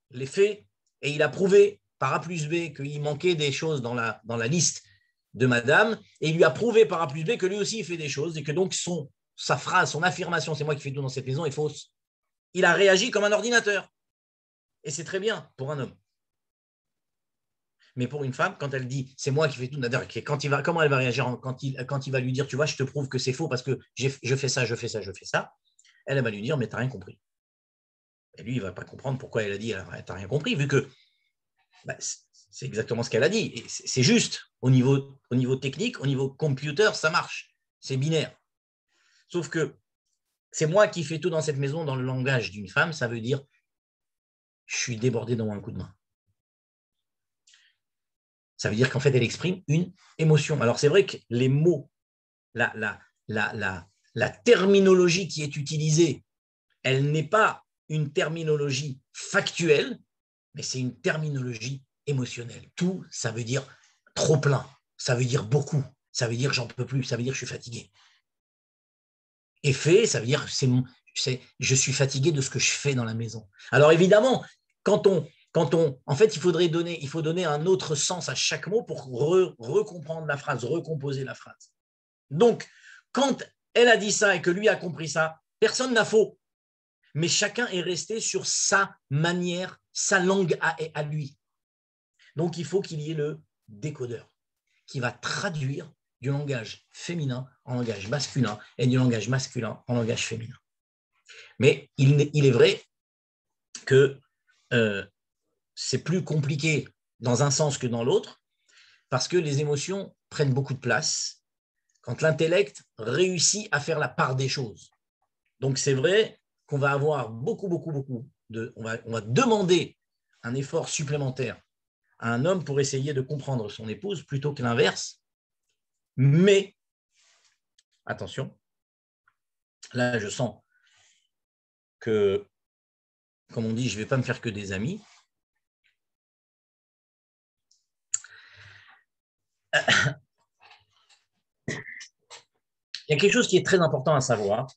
S1: les faits et il a prouvé par A plus B qu'il manquait des choses dans la liste de madame, et il lui a prouvé par A plus B que lui aussi il fait des choses et que donc sa phrase, son affirmation, c'est moi qui fais tout dans cette maison, est fausse. Il a réagi comme un ordinateur. Et c'est très bien pour un homme. Mais pour une femme, quand elle dit c'est moi qui fais tout, comment elle va réagir quand il va lui dire tu vois, je te prouve que c'est faux parce que je fais ça, je fais ça, je fais ça, elle va lui dire mais tu n'as rien compris. Et lui, il ne va pas comprendre pourquoi elle a dit tu n'as rien compris, vu que c'est exactement ce qu'elle a dit. Et c'est juste au niveau technique, au niveau computer, ça marche. C'est binaire. Sauf que c'est moi qui fais tout dans cette maison, dans le langage d'une femme, ça veut dire je suis débordé dans un coup de main. Ça veut dire qu'en fait, elle exprime une émotion. Alors, c'est vrai que les mots, la terminologie qui est utilisée, elle n'est pas une terminologie factuelle, mais c'est une terminologie émotionnelle. Tout, ça veut dire trop plein, ça veut dire beaucoup, ça veut dire j'en peux plus, ça veut dire je suis fatigué. Effet, ça veut dire je suis fatigué de ce que je fais dans la maison. Alors évidemment, en fait, il faut donner un autre sens à chaque mot pour recomprendre la phrase, recomposer la phrase. Donc, quand elle a dit ça et que lui a compris ça, personne n'a faux. Mais chacun est resté sur sa manière, sa langue à lui. Donc, il faut qu'il y ait le décodeur qui va traduire du langage féminin en langage masculin et du langage masculin en langage féminin. Mais il est vrai que c'est plus compliqué dans un sens que dans l'autre, parce que les émotions prennent beaucoup de place quand l'intellect réussit à faire la part des choses. Donc c'est vrai qu'on va avoir beaucoup on va demander un effort supplémentaire à un homme pour essayer de comprendre son épouse plutôt que l'inverse. Mais, attention, là je sens que, comme on dit, je ne vais pas me faire que des amis. Il y a quelque chose qui est très important à savoir,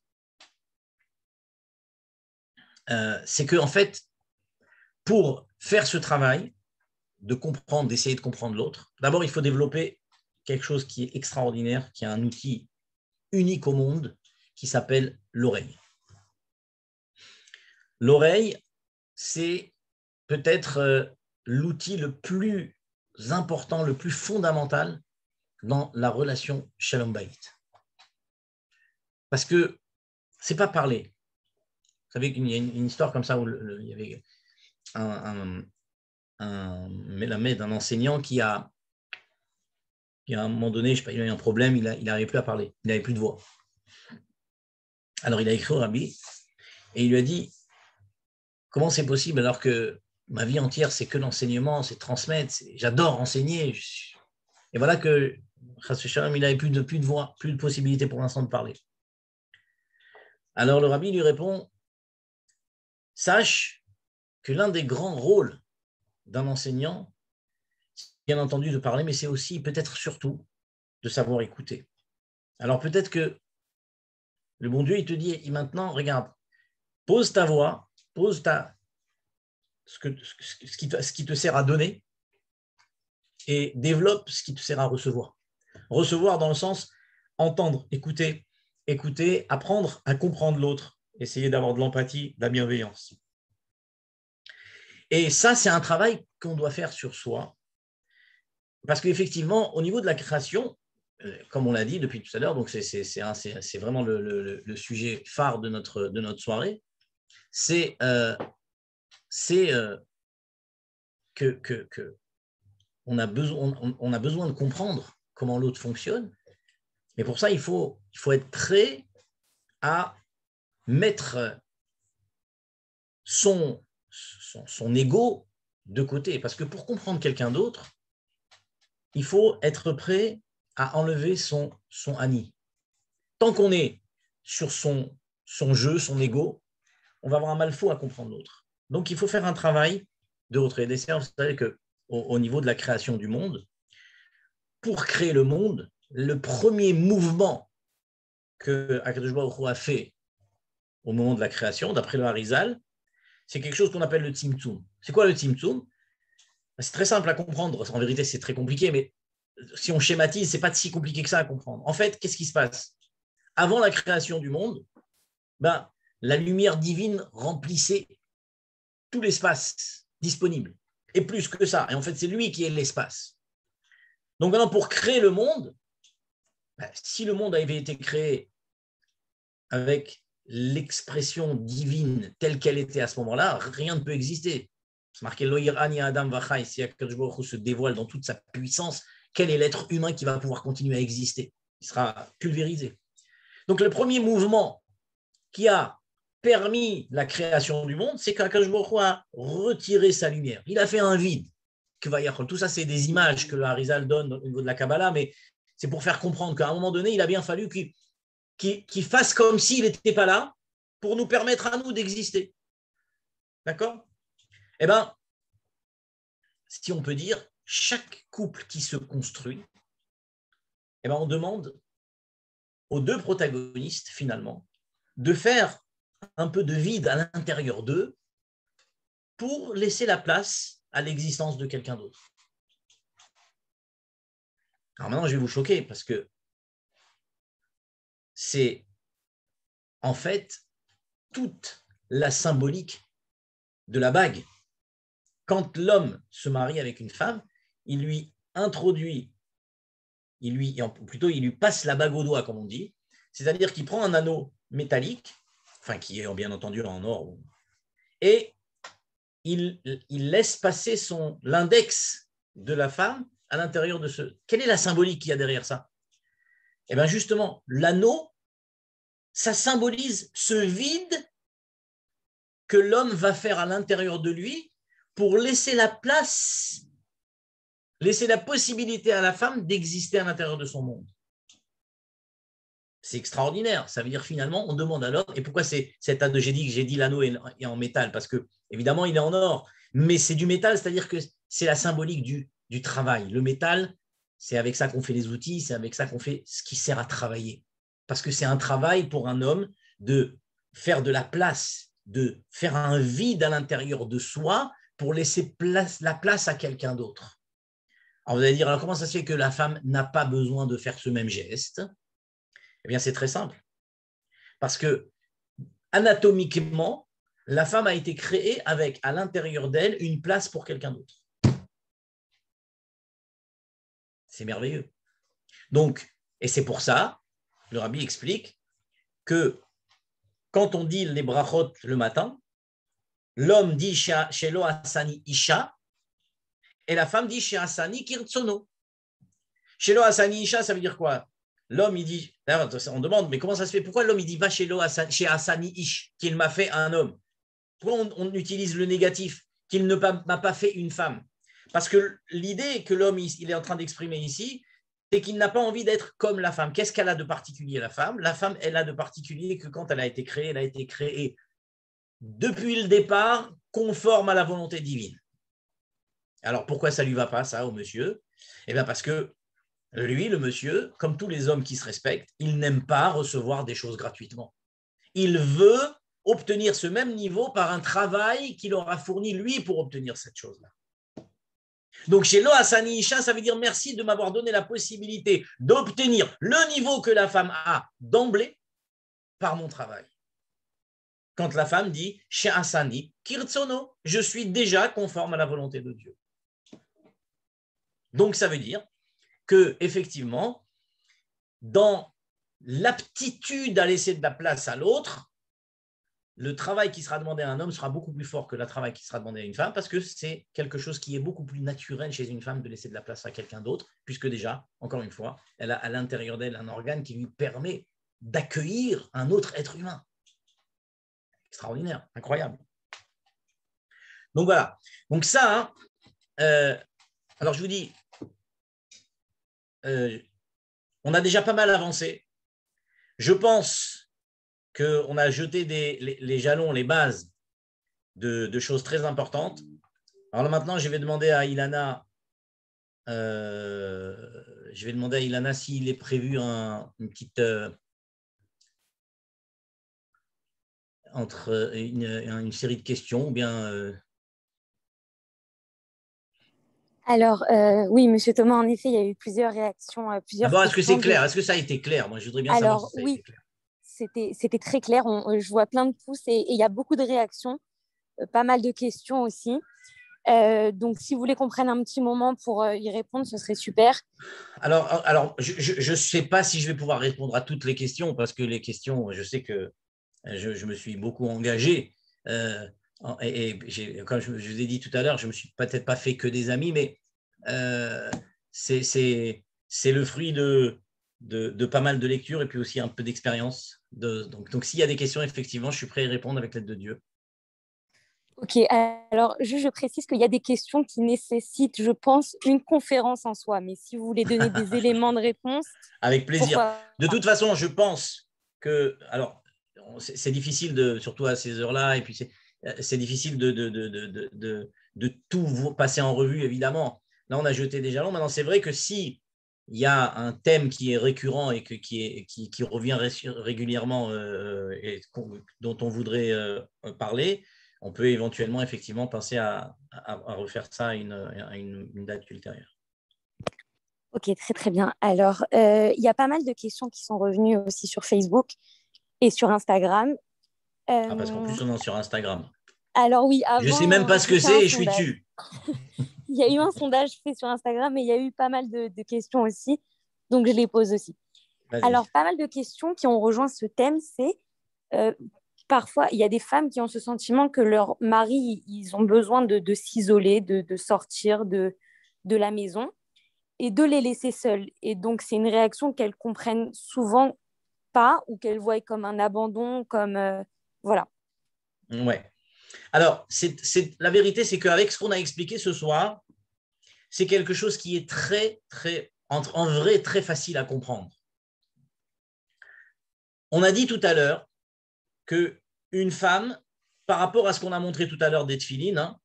S1: c'est qu'en fait, pour faire ce travail de comprendre, d'essayer de comprendre l'autre, d'abord, il faut développer quelque chose qui est extraordinaire, qui est un outil unique au monde, qui s'appelle l'oreille. L'oreille, c'est peut-être l'outil le plus important, le plus fondamental dans la relation Shalom Bayit. Parce que ce n'est pas parler. Vous savez qu'il y a une histoire comme ça où il y avait la mère d'un enseignant qui a à un moment donné, je sais pas, il a eu un problème, il n'arrivait plus à parler, il n'avait plus de voix. Alors il a écrit au rabbi et il lui a dit comment c'est possible alors que ma vie entière c'est que l'enseignement, c'est transmettre, j'adore enseigner. Et voilà que il n'avait plus de voix, plus de possibilité pour l'instant de parler. Alors le rabbi lui répond sache que l'un des grands rôles d'un enseignant, bien entendu de parler, mais c'est aussi peut-être surtout de savoir écouter. Alors peut-être que le bon Dieu, il te dit maintenant, regarde, pose ta voix, pose ce qui te sert à donner et développe ce qui te sert à recevoir. Recevoir dans le sens entendre, écouter, apprendre à comprendre l'autre, essayer d'avoir de l'empathie, de la bienveillance. Et ça, c'est un travail qu'on doit faire sur soi. Parce qu'effectivement, au niveau de la création, comme on l'a dit depuis tout à l'heure, donc c'est vraiment le sujet phare de notre soirée, c'est que on a besoin de comprendre comment l'autre fonctionne, mais pour ça, il faut être prêt à mettre son ego de côté, parce que pour comprendre quelqu'un d'autre, il faut être prêt à enlever son ani. Tant qu'on est sur son jeu, son ego, on va avoir un mal fou à comprendre l'autre. Donc, il faut faire un travail de retrait. D'ailleurs, vous savez qu'au niveau de la création du monde, pour créer le monde, le premier mouvement que Akadosh Baruch Hu a fait au moment de la création, d'après le Harizal, c'est quelque chose qu'on appelle le Tzimtzum. C'est quoi le Tzimtzum? C'est très simple à comprendre. En vérité, c'est très compliqué, mais si on schématise, ce n'est pas si compliqué que ça à comprendre. En fait, qu'est-ce qui se passe? Avant la création du monde, la lumière divine remplissait tout l'espace disponible. Et plus que ça. Et en fait, c'est lui qui est l'espace. Donc maintenant, pour créer le monde, si le monde avait été créé avec l'expression divine telle qu'elle était à ce moment-là, rien ne peut exister. C'est marqué Loïr Ani Adam Vachai, si Akadosh Baruch Hu se dévoile dans toute sa puissance, quel est l'être humain qui va pouvoir continuer à exister? Il sera pulvérisé. Donc le premier mouvement qui a permis la création du monde, c'est qu'Akadosh Baruch Hu a retiré sa lumière. Il a fait un vide. Tout ça, c'est des images que le Harizal donne au niveau de la Kabbalah, mais c'est pour faire comprendre qu'à un moment donné, il a bien fallu qu'il fasse comme s'il n'était pas là pour nous permettre à nous d'exister. D'accord? Eh bien, si on peut dire, chaque couple qui se construit, eh ben, on demande aux deux protagonistes, finalement, de faire un peu de vide à l'intérieur d'eux pour laisser la place à l'existence de quelqu'un d'autre. Alors maintenant, je vais vous choquer parce que c'est en fait toute la symbolique de la bague. Quand l'homme se marie avec une femme, il lui introduit, il lui passe la bague au doigt, comme on dit, c'est-à-dire qu'il prend un anneau métallique, enfin qui est bien entendu en or, et il laisse passer l'index de la femme à l'intérieur de ce. Quelle est la symbolique qu'il y a derrière ça? Eh bien justement, l'anneau, ça symbolise ce vide que l'homme va faire à l'intérieur de lui pour laisser la place, laisser la possibilité à la femme d'exister à l'intérieur de son monde. C'est extraordinaire. Ça veut dire finalement, on demande à l'homme, et pourquoi c'est cet anneau, j'ai dit l'anneau est en métal, parce que évidemment il est en or, mais c'est du métal, c'est-à-dire que c'est la symbolique du travail. Le métal, c'est avec ça qu'on fait les outils, c'est avec ça qu'on fait ce qui sert à travailler. Parce que c'est un travail pour un homme de faire de la place, de faire un vide à l'intérieur de soi pour laisser la place à quelqu'un d'autre. Alors vous allez dire, alors comment ça se fait que la femme n'a pas besoin de faire ce même geste? Eh bien, c'est très simple. Parce que anatomiquement, la femme a été créée avec à l'intérieur d'elle une place pour quelqu'un d'autre. C'est merveilleux. Donc, et c'est pour ça, le rabbi explique que quand on dit les brachot le matin, l'homme dit Shelo Asani Isha et la femme dit Chez Asani Kirtsono. Shelo Asani Isha, ça veut dire quoi? L'homme, il dit, on demande, mais comment ça se fait? Pourquoi l'homme, il dit va chez Asani Ish, qu'il m'a fait un homme? Pourquoi on utilise le négatif, qu'il ne m'a pas fait une femme? Parce que l'idée que l'homme il est en train d'exprimer ici, c'est qu'il n'a pas envie d'être comme la femme. Qu'est-ce qu'elle a de particulier, la femme? La femme, elle a de particulier que quand elle a été créée depuis le départ, conforme à la volonté divine. Alors, pourquoi ça ne lui va pas, ça, au monsieur? Eh bien, parce que lui, le monsieur, comme tous les hommes qui se respectent, il n'aime pas recevoir des choses gratuitement. Il veut obtenir ce même niveau par un travail qu'il aura fourni lui pour obtenir cette chose-là. Donc chez Lo Hasani Isha, ça veut dire merci de m'avoir donné la possibilité d'obtenir le niveau que la femme a d'emblée par mon travail. Quand la femme dit chez Hasani Kirtsono, je suis déjà conforme à la volonté de Dieu. Donc ça veut dire que effectivement, dans l'aptitude à laisser de la place à l'autre, le travail qui sera demandé à un homme sera beaucoup plus fort que le travail qui sera demandé à une femme, parce que c'est quelque chose qui est beaucoup plus naturel chez une femme de laisser de la place à quelqu'un d'autre, puisque déjà, encore une fois, elle a à l'intérieur d'elle un organe qui lui permet d'accueillir un autre être humain. Extraordinaire, incroyable. Donc voilà. Donc ça, alors je vous dis, on a déjà pas mal avancé. Je pense qu'on a jeté les jalons, les bases de choses très importantes. Alors là, maintenant, je vais demander à Ilana s'il est prévu une petite entre une série de questions ou bien.
S2: Alors, oui, Monsieur Thomas, en effet, il y a eu plusieurs réactions, plusieurs
S1: D'abord, est-ce que
S2: questions.
S1: c'est clair? Est-ce que ça a été clair? Moi, je voudrais bien savoir
S2: Alors,
S1: si ça a
S2: oui,
S1: été clair.
S2: c'était très clair. Je vois plein de pouces et il y a beaucoup de réactions, pas mal de questions aussi. Donc, si vous voulez qu'on prenne un petit moment pour y répondre, ce serait super.
S1: Alors je ne sais pas si je vais pouvoir répondre à toutes les questions parce que les questions, je sais que je me suis beaucoup engagé. Comme je vous ai dit tout à l'heure, je ne me suis peut-être pas fait que des amis, mais c'est le fruit de pas mal de lectures et puis aussi un peu d'expérience. Donc s'il y a des questions, effectivement, je suis prêt à y répondre avec l'aide de Dieu.
S2: Ok, alors je précise qu'il y a des questions qui nécessitent, je pense, une conférence en soi. Mais si vous voulez donner des éléments de réponse,
S1: avec plaisir. De
S2: pas.
S1: toute façon, je pense que, alors, c'est difficile, surtout à ces heures-là, et puis c'est difficile de tout passer en revue, évidemment. Là, on a jeté des jalons. Maintenant, c'est vrai que si il y a un thème qui est récurrent et qui revient régulièrement et dont on voudrait parler, on peut éventuellement, effectivement, penser à refaire ça à une date ultérieure.
S2: Ok, très très bien. Alors, il y a pas mal de questions qui sont revenues aussi sur Facebook et sur Instagram.
S1: Parce qu'en plus, on est sur Instagram.
S2: Alors oui,
S1: Je ne sais même
S2: avant,
S1: pas ce
S2: j'ai
S1: que
S2: fait un
S1: c'est et je suis
S2: sondage.
S1: dessus.
S2: Il y a eu un sondage fait sur Instagram et il y a eu pas mal de questions aussi. Donc, je les pose aussi.
S1: Vas-y.
S2: Alors, pas mal de questions qui ont rejoint ce thème, c'est euh, parfois, il y a des femmes qui ont ce sentiment que leur mari, ils ont besoin de s'isoler, de sortir de la maison et de les laisser seuls. Et donc, c'est une réaction qu'elles comprennent souvent pas ou qu'elles voient comme un abandon, comme voilà.
S1: Ouais. Alors, la vérité, c'est qu'avec ce qu'on a expliqué ce soir, c'est quelque chose qui est très, très, en vrai, très facile à comprendre. On a dit tout à l'heure qu'une femme, par rapport à ce qu'on a montré tout à l'heure des tefilines, hein,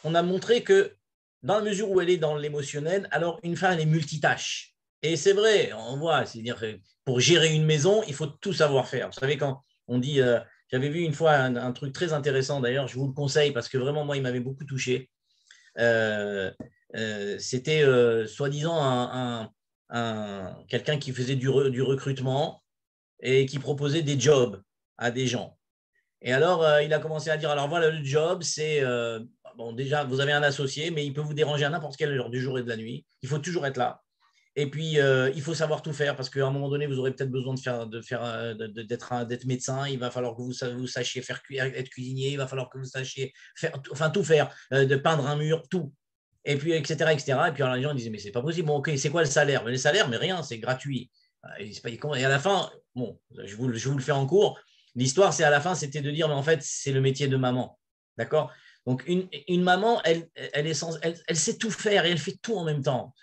S1: on a montré que dans la mesure où elle est dans l'émotionnel, alors une femme, elle est multitâche. Et c'est vrai, on voit, c'est-à-dire que pour gérer une maison, il faut tout savoir faire. Vous savez, quand on dit, j'avais vu une fois un truc très intéressant, d'ailleurs, je vous le conseille parce que vraiment, moi, il m'avait beaucoup touché. C'était soi-disant quelqu'un qui faisait du recrutement et qui proposait des jobs à des gens. Et alors, il a commencé à dire, alors voilà, le job, c'est, bon, déjà, vous avez un associé, mais il peut vous déranger à n'importe quelle heure du jour et de la nuit. Il faut toujours être là. Et puis, il faut savoir tout faire parce qu'à un moment donné, vous aurez peut-être besoin d'être médecin. Il va falloir que vous sachiez être cuisinier. Il va falloir que vous sachiez tout faire, de peindre un mur, tout. Et puis, etc., etc. Et puis, alors, les gens disaient, mais c'est pas possible. Bon, ok, c'est quoi le salaire? Mais le salaire, mais rien, c'est gratuit. Et à la fin, bon, je vous le fais en cours. L'histoire, c'est à la fin, c'était de dire, mais en fait, c'est le métier de maman. D'accord? Donc, une maman, elle sait tout faire et elle fait tout en même temps.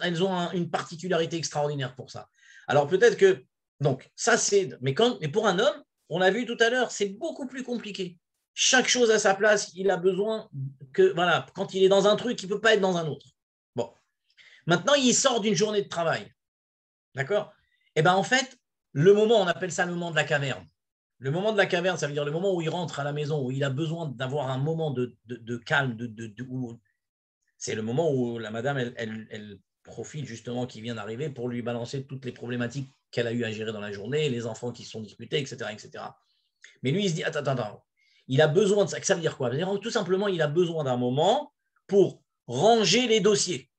S1: Elles ont une particularité extraordinaire pour ça. Alors, peut-être que, donc, ça, c'est. Mais pour un homme, on l'a vu tout à l'heure, c'est beaucoup plus compliqué. Chaque chose à sa place, il a besoin que, voilà, quand il est dans un truc, il ne peut pas être dans un autre. Bon. Maintenant, il sort d'une journée de travail. D'accord? Et bien, en fait, le moment, on appelle ça le moment de la caverne. Le moment de la caverne, ça veut dire le moment où il rentre à la maison, où il a besoin d'avoir un moment de calme, c'est le moment où la madame, elle profite justement qu'il vient d'arriver pour lui balancer toutes les problématiques qu'elle a eu à gérer dans la journée, les enfants qui se sont disputés, etc., etc. Mais lui, il se dit, attends, il a besoin de ça. Ça veut dire quoi? Tout simplement, il a besoin d'un moment pour ranger les dossiers.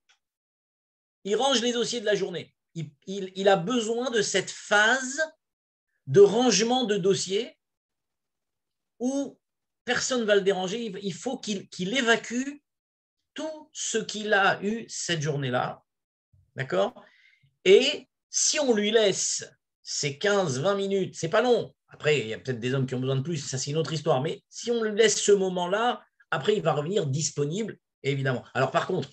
S1: Il range les dossiers de la journée. Il a besoin de cette phase de rangement de dossiers où personne ne va le déranger. Il faut qu'il évacue tout ce qu'il a eu cette journée-là. D'accord? Et si on lui laisse ces 15-20 minutes, c'est pas long. Après, il y a peut-être des hommes qui ont besoin de plus, ça c'est une autre histoire. Mais si on lui laisse ce moment-là, après, il va revenir disponible, évidemment. Alors par contre,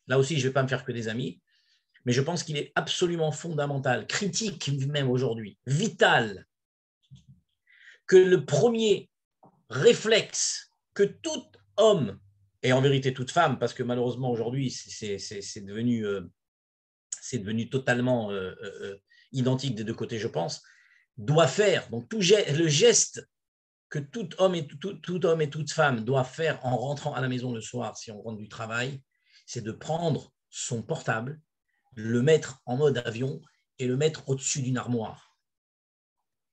S1: là aussi, je ne vais pas me faire que des amis. mais je pense qu'il est absolument fondamental, critique même aujourd'hui, vital, que le premier réflexe que tout homme, et en vérité toute femme, parce que malheureusement aujourd'hui c'est devenu totalement identique des deux côtés, je pense, doit faire, donc le geste que tout homme et toute femme doit faire en rentrant à la maison le soir, si on rentre du travail, c'est de prendre son portable, le mettre en mode avion et le mettre au-dessus d'une armoire.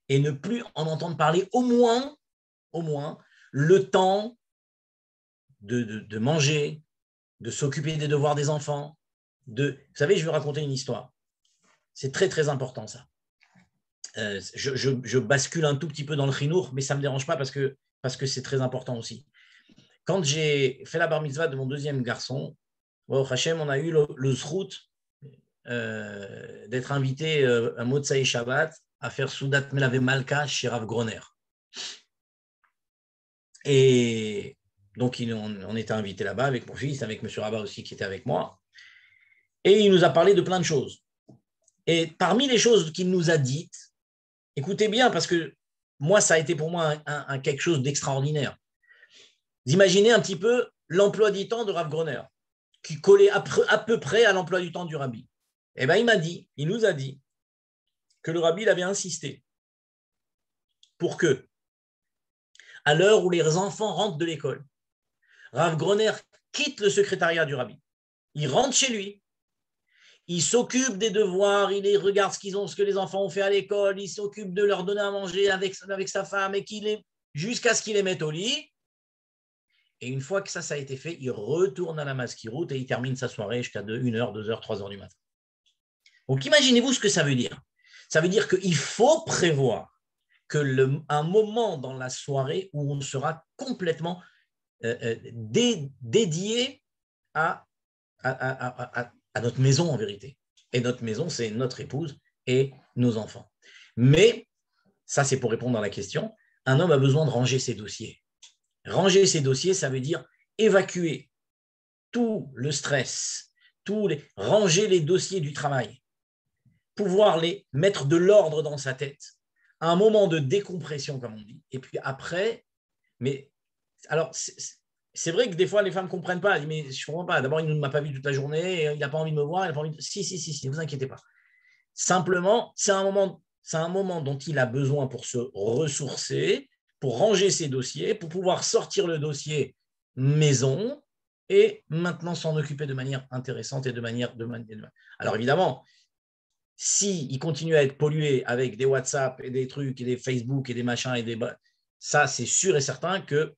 S1: Et ne plus en entendre parler au moins le temps de manger, de s'occuper des devoirs des enfants. Vous savez, je vais raconter une histoire. C'est très, très important, ça. Je bascule un tout petit peu dans le chinour, mais ça ne me dérange pas parce que c'est très important aussi. Quand j'ai fait la bar mitzvah de mon deuxième garçon, au Hachem, on a eu le zrout d'être invité à Motsai Shabbat à faire Soudat Melave Malka chez Rav Groner. Et donc, on était invité là-bas avec mon fils, avec M. Rabat aussi qui était avec moi. Et il nous a parlé de plein de choses. Et parmi les choses qu'il nous a dites, écoutez bien, parce que moi, ça a été pour moi quelque chose d'extraordinaire. Vous imaginez un petit peu l'emploi du temps de Rav Groner, qui collait à peu près à l'emploi du temps du rabbi. Eh bien, il nous a dit que le rabbi avait insisté pour que, à l'heure où les enfants rentrent de l'école, Rav Groner quitte le secrétariat du rabbi. Il rentre chez lui, il s'occupe des devoirs, il regarde ce que les enfants ont fait à l'école, il s'occupe de leur donner à manger avec sa femme et jusqu'à ce qu'il les mette au lit. Et une fois que ça a été fait, il retourne à la maskiroute et il termine sa soirée jusqu'à 1h, 2h, 3h du matin. Donc imaginez-vous ce que ça veut dire. Ça veut dire qu'il faut prévoir un moment dans la soirée où on sera complètement dédié à notre maison en vérité. Et notre maison, c'est notre épouse et nos enfants. Mais, ça c'est pour répondre à la question, un homme a besoin de ranger ses dossiers. Ranger ses dossiers, ça veut dire évacuer tout le stress, ranger les dossiers du travail, pouvoir les mettre de l'ordre dans sa tête, un moment de décompression, comme on dit. Et puis après, mais alors, c'est vrai que des fois, les femmes ne comprennent pas. Elles disent, mais je ne comprends pas. D'abord, il ne m'a pas vu toute la journée, il n'a pas envie de me voir, il n'a pas envie de... Si, ne vous inquiétez pas. Simplement, c'est un moment dont il a besoin pour se ressourcer, pour ranger ses dossiers, pour pouvoir sortir le dossier maison et maintenant s'en occuper de manière intéressante et de manière... Alors évidemment, s'il continue à être pollué avec des WhatsApp et des trucs et des Facebook et des machins, ça, c'est sûr et certain qu'il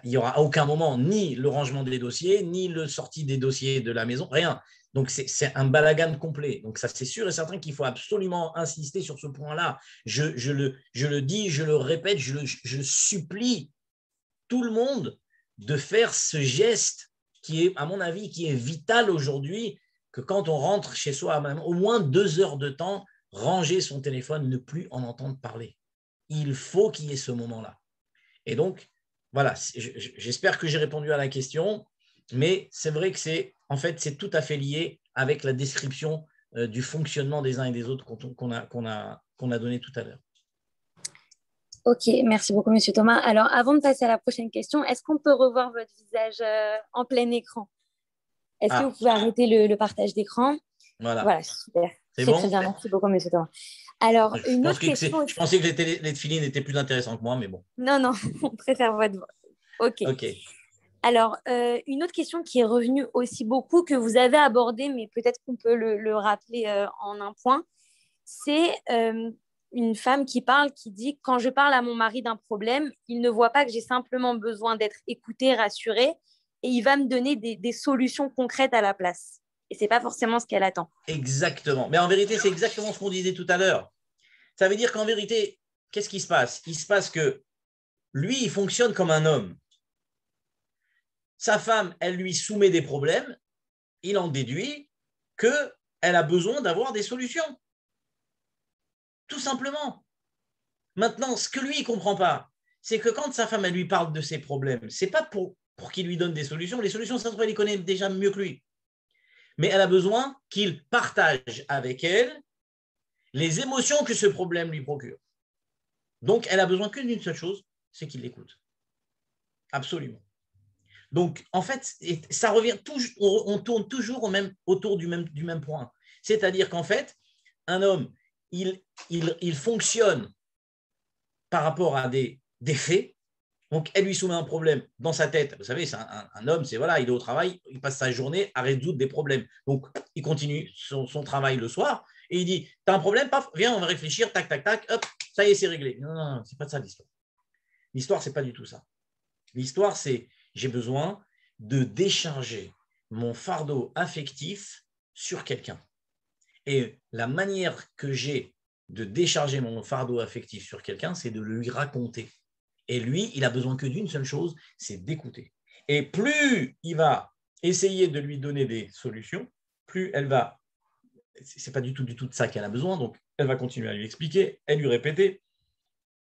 S1: n'y aura à aucun moment ni le rangement des dossiers, ni le sortie des dossiers de la maison, rien. Donc, c'est un balagan complet. Donc, ça, c'est sûr et certain qu'il faut absolument insister sur ce point-là. Je le dis, je le répète, je supplie tout le monde de faire ce geste qui est, à mon avis, qui est vital aujourd'hui, que quand on rentre chez soi, même au moins 2 heures de temps, ranger son téléphone, ne plus en entendre parler. Il faut qu'il y ait ce moment-là. Et donc, voilà, j'espère que j'ai répondu à la question, mais c'est vrai que c'est tout à fait lié avec la description du fonctionnement des uns et des autres qu'on a donné tout à l'heure.
S2: Ok, merci beaucoup, Monsieur Thomas. Alors, avant de passer à la prochaine question, est-ce qu'on peut revoir votre visage en plein écran? Est-ce que vous pouvez arrêter le partage d'écran? Voilà, super.
S1: C'est bon?
S2: Très bien, merci beaucoup, Monsieur Thomas. Alors, une autre question.
S1: Je pensais que les filines étaient plus intéressantes que moi, mais bon.
S2: Non, on préfère votre voix. Ok. Alors, une autre question qui est revenue aussi beaucoup, que vous avez abordée, mais peut-être qu'on peut le rappeler en un point, c'est une femme qui dit « Quand je parle à mon mari d'un problème, il ne voit pas que j'ai simplement besoin d'être écoutée, rassurée, et il va me donner des solutions concrètes à la place. » Et ce n'est pas forcément ce qu'elle attend.
S1: Exactement. Mais en vérité, c'est exactement ce qu'on disait tout à l'heure. Ça veut dire qu'en vérité, qu'est-ce qui se passe? Il se passe que lui, il fonctionne comme un homme. Sa femme, elle lui soumet des problèmes. Il en déduit qu'elle a besoin d'avoir des solutions. Tout simplement. Maintenant, ce que lui, il ne comprend pas, c'est que quand sa femme, elle lui parle de ses problèmes, ce n'est pas pour qu'il lui donne des solutions. Les solutions, ça se trouve, il les connaît déjà mieux que lui. mais elle a besoin qu'il partage avec elle les émotions que ce problème lui procure. Donc, elle a besoin que d'une seule chose, c'est qu'il l'écoute. Absolument. Donc, en fait, ça revient toujours, on tourne toujours autour du même point. C'est-à-dire qu'en fait, un homme, il fonctionne par rapport à des faits. Donc, elle lui soumet un problème dans sa tête. Vous savez, c'est un homme, c'est voilà, il est au travail, il passe sa journée à résoudre des problèmes. Donc, il continue son travail le soir et il dit, tu as un problème, paf, viens, on va réfléchir, tac, tac, tac, hop, ça y est, c'est réglé. Non, non, non, c'est pas ça l'histoire. L'histoire, c'est pas du tout ça. L'histoire, c'est j'ai besoin de décharger mon fardeau affectif sur quelqu'un. Et la manière que j'ai de décharger mon fardeau affectif sur quelqu'un, c'est de lui raconter. Et lui, il a besoin que d'une seule chose, c'est d'écouter. Et plus il va essayer de lui donner des solutions, plus elle va, c'est pas du tout de ça qu'elle a besoin, donc elle va continuer à lui expliquer, elle lui répéter.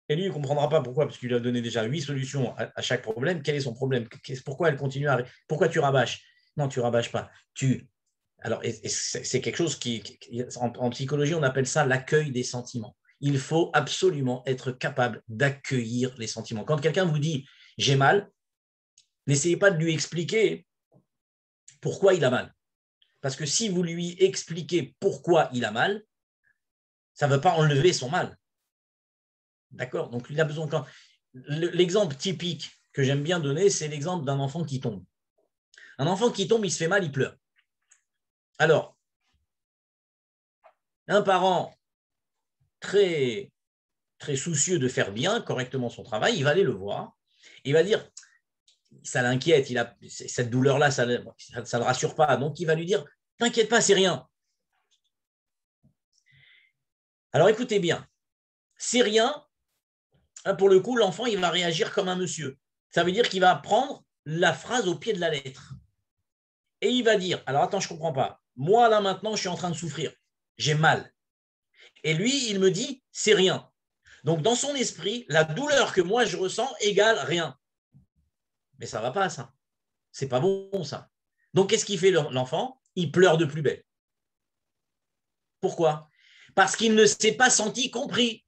S1: Et lui, il ne comprendra pas pourquoi, parce qu'il lui a donné déjà 8 solutions à chaque problème. Quel est son problème? Pourquoi elle continue à... Pourquoi tu rabâches? Non, tu rabâches pas. Alors, c'est quelque chose en psychologie, on appelle ça l'accueil des sentiments. Il faut absolument être capable d'accueillir les sentiments. Quand quelqu'un vous dit « j'ai mal », n'essayez pas de lui expliquer pourquoi il a mal. Parce que si vous lui expliquez pourquoi il a mal, ça ne veut pas enlever son mal. D'accord? Donc, il a besoin. L'exemple typique que j'aime bien donner, c'est l'exemple d'un enfant qui tombe. Un enfant qui tombe, il se fait mal, il pleure. Alors, un parent très, très soucieux de faire bien, correctement son travail, il va aller le voir. Il va dire, ça l'inquiète, cette douleur-là, ça ne le rassure pas. Donc, il va lui dire, t'inquiète pas, c'est rien. Alors, écoutez bien, c'est rien. Pour le coup, l'enfant, il va réagir comme un monsieur. Ça veut dire qu'il va prendre la phrase au pied de la lettre. Et il va dire, alors attends, je ne comprends pas. Moi, là, maintenant, je suis en train de souffrir. J'ai mal. Et lui, il me dit, c'est rien. Donc, dans son esprit, la douleur que moi, je ressens égale rien. Mais ça ne va pas, ça. C'est pas bon, ça. Donc, qu'est-ce qu'il fait, l'enfant? Il pleure de plus belle. Pourquoi? Parce qu'il ne s'est pas senti compris.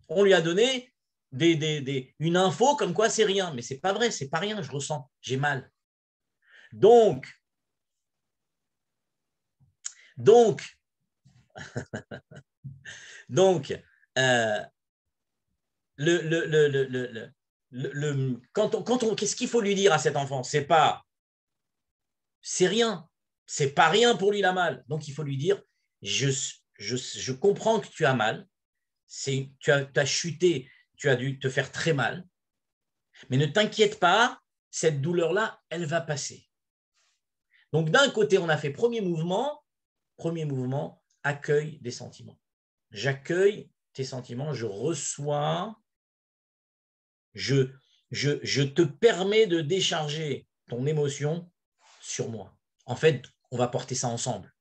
S1: On lui a donné une info comme quoi c'est rien. Mais ce n'est pas vrai, ce n'est pas rien, je ressens, j'ai mal. Donc, qu'est-ce qu'il faut lui dire à cet enfant? C'est rien, c'est pas rien pour lui la mal. Donc il faut lui dire, je comprends que tu as mal, tu as chuté, tu as dû te faire très mal, mais ne t'inquiète pas, cette douleur-là, elle va passer. Donc d'un côté, on a fait premier mouvement, accueil des sentiments. J'accueille tes sentiments, je reçois, je te permets de décharger ton émotion sur moi. En fait, on va porter ça ensemble.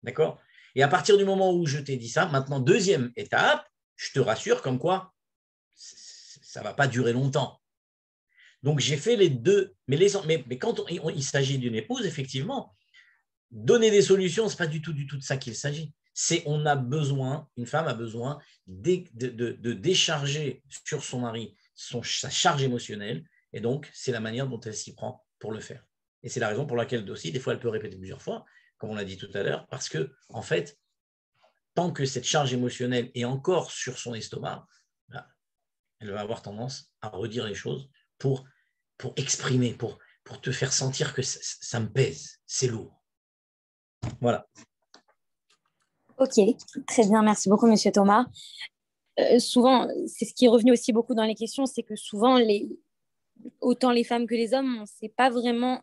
S1: D'accord? Et à partir du moment où je t'ai dit ça, maintenant, deuxième étape, je te rassure comme quoi ça ne va pas durer longtemps. Donc, j'ai fait les deux. Mais quand il s'agit d'une épouse, effectivement, donner des solutions, ce n'est pas du tout de ça qu'il s'agit. On a besoin, une femme a besoin de décharger sur son mari sa charge émotionnelle, et donc c'est la manière dont elle s'y prend pour le faire. Et c'est la raison pour laquelle aussi, des fois, elle peut répéter plusieurs fois, comme on l'a dit tout à l'heure, parce que, en fait, tant que cette charge émotionnelle est encore sur son estomac, elle va avoir tendance à redire les choses pour exprimer, pour te faire sentir que ça me pèse, c'est lourd. Voilà.
S2: Ok, très bien, merci beaucoup, Monsieur Thomas. Souvent, c'est ce qui est revenu aussi beaucoup dans les questions, c'est que souvent, autant les femmes que les hommes, on ne sait pas vraiment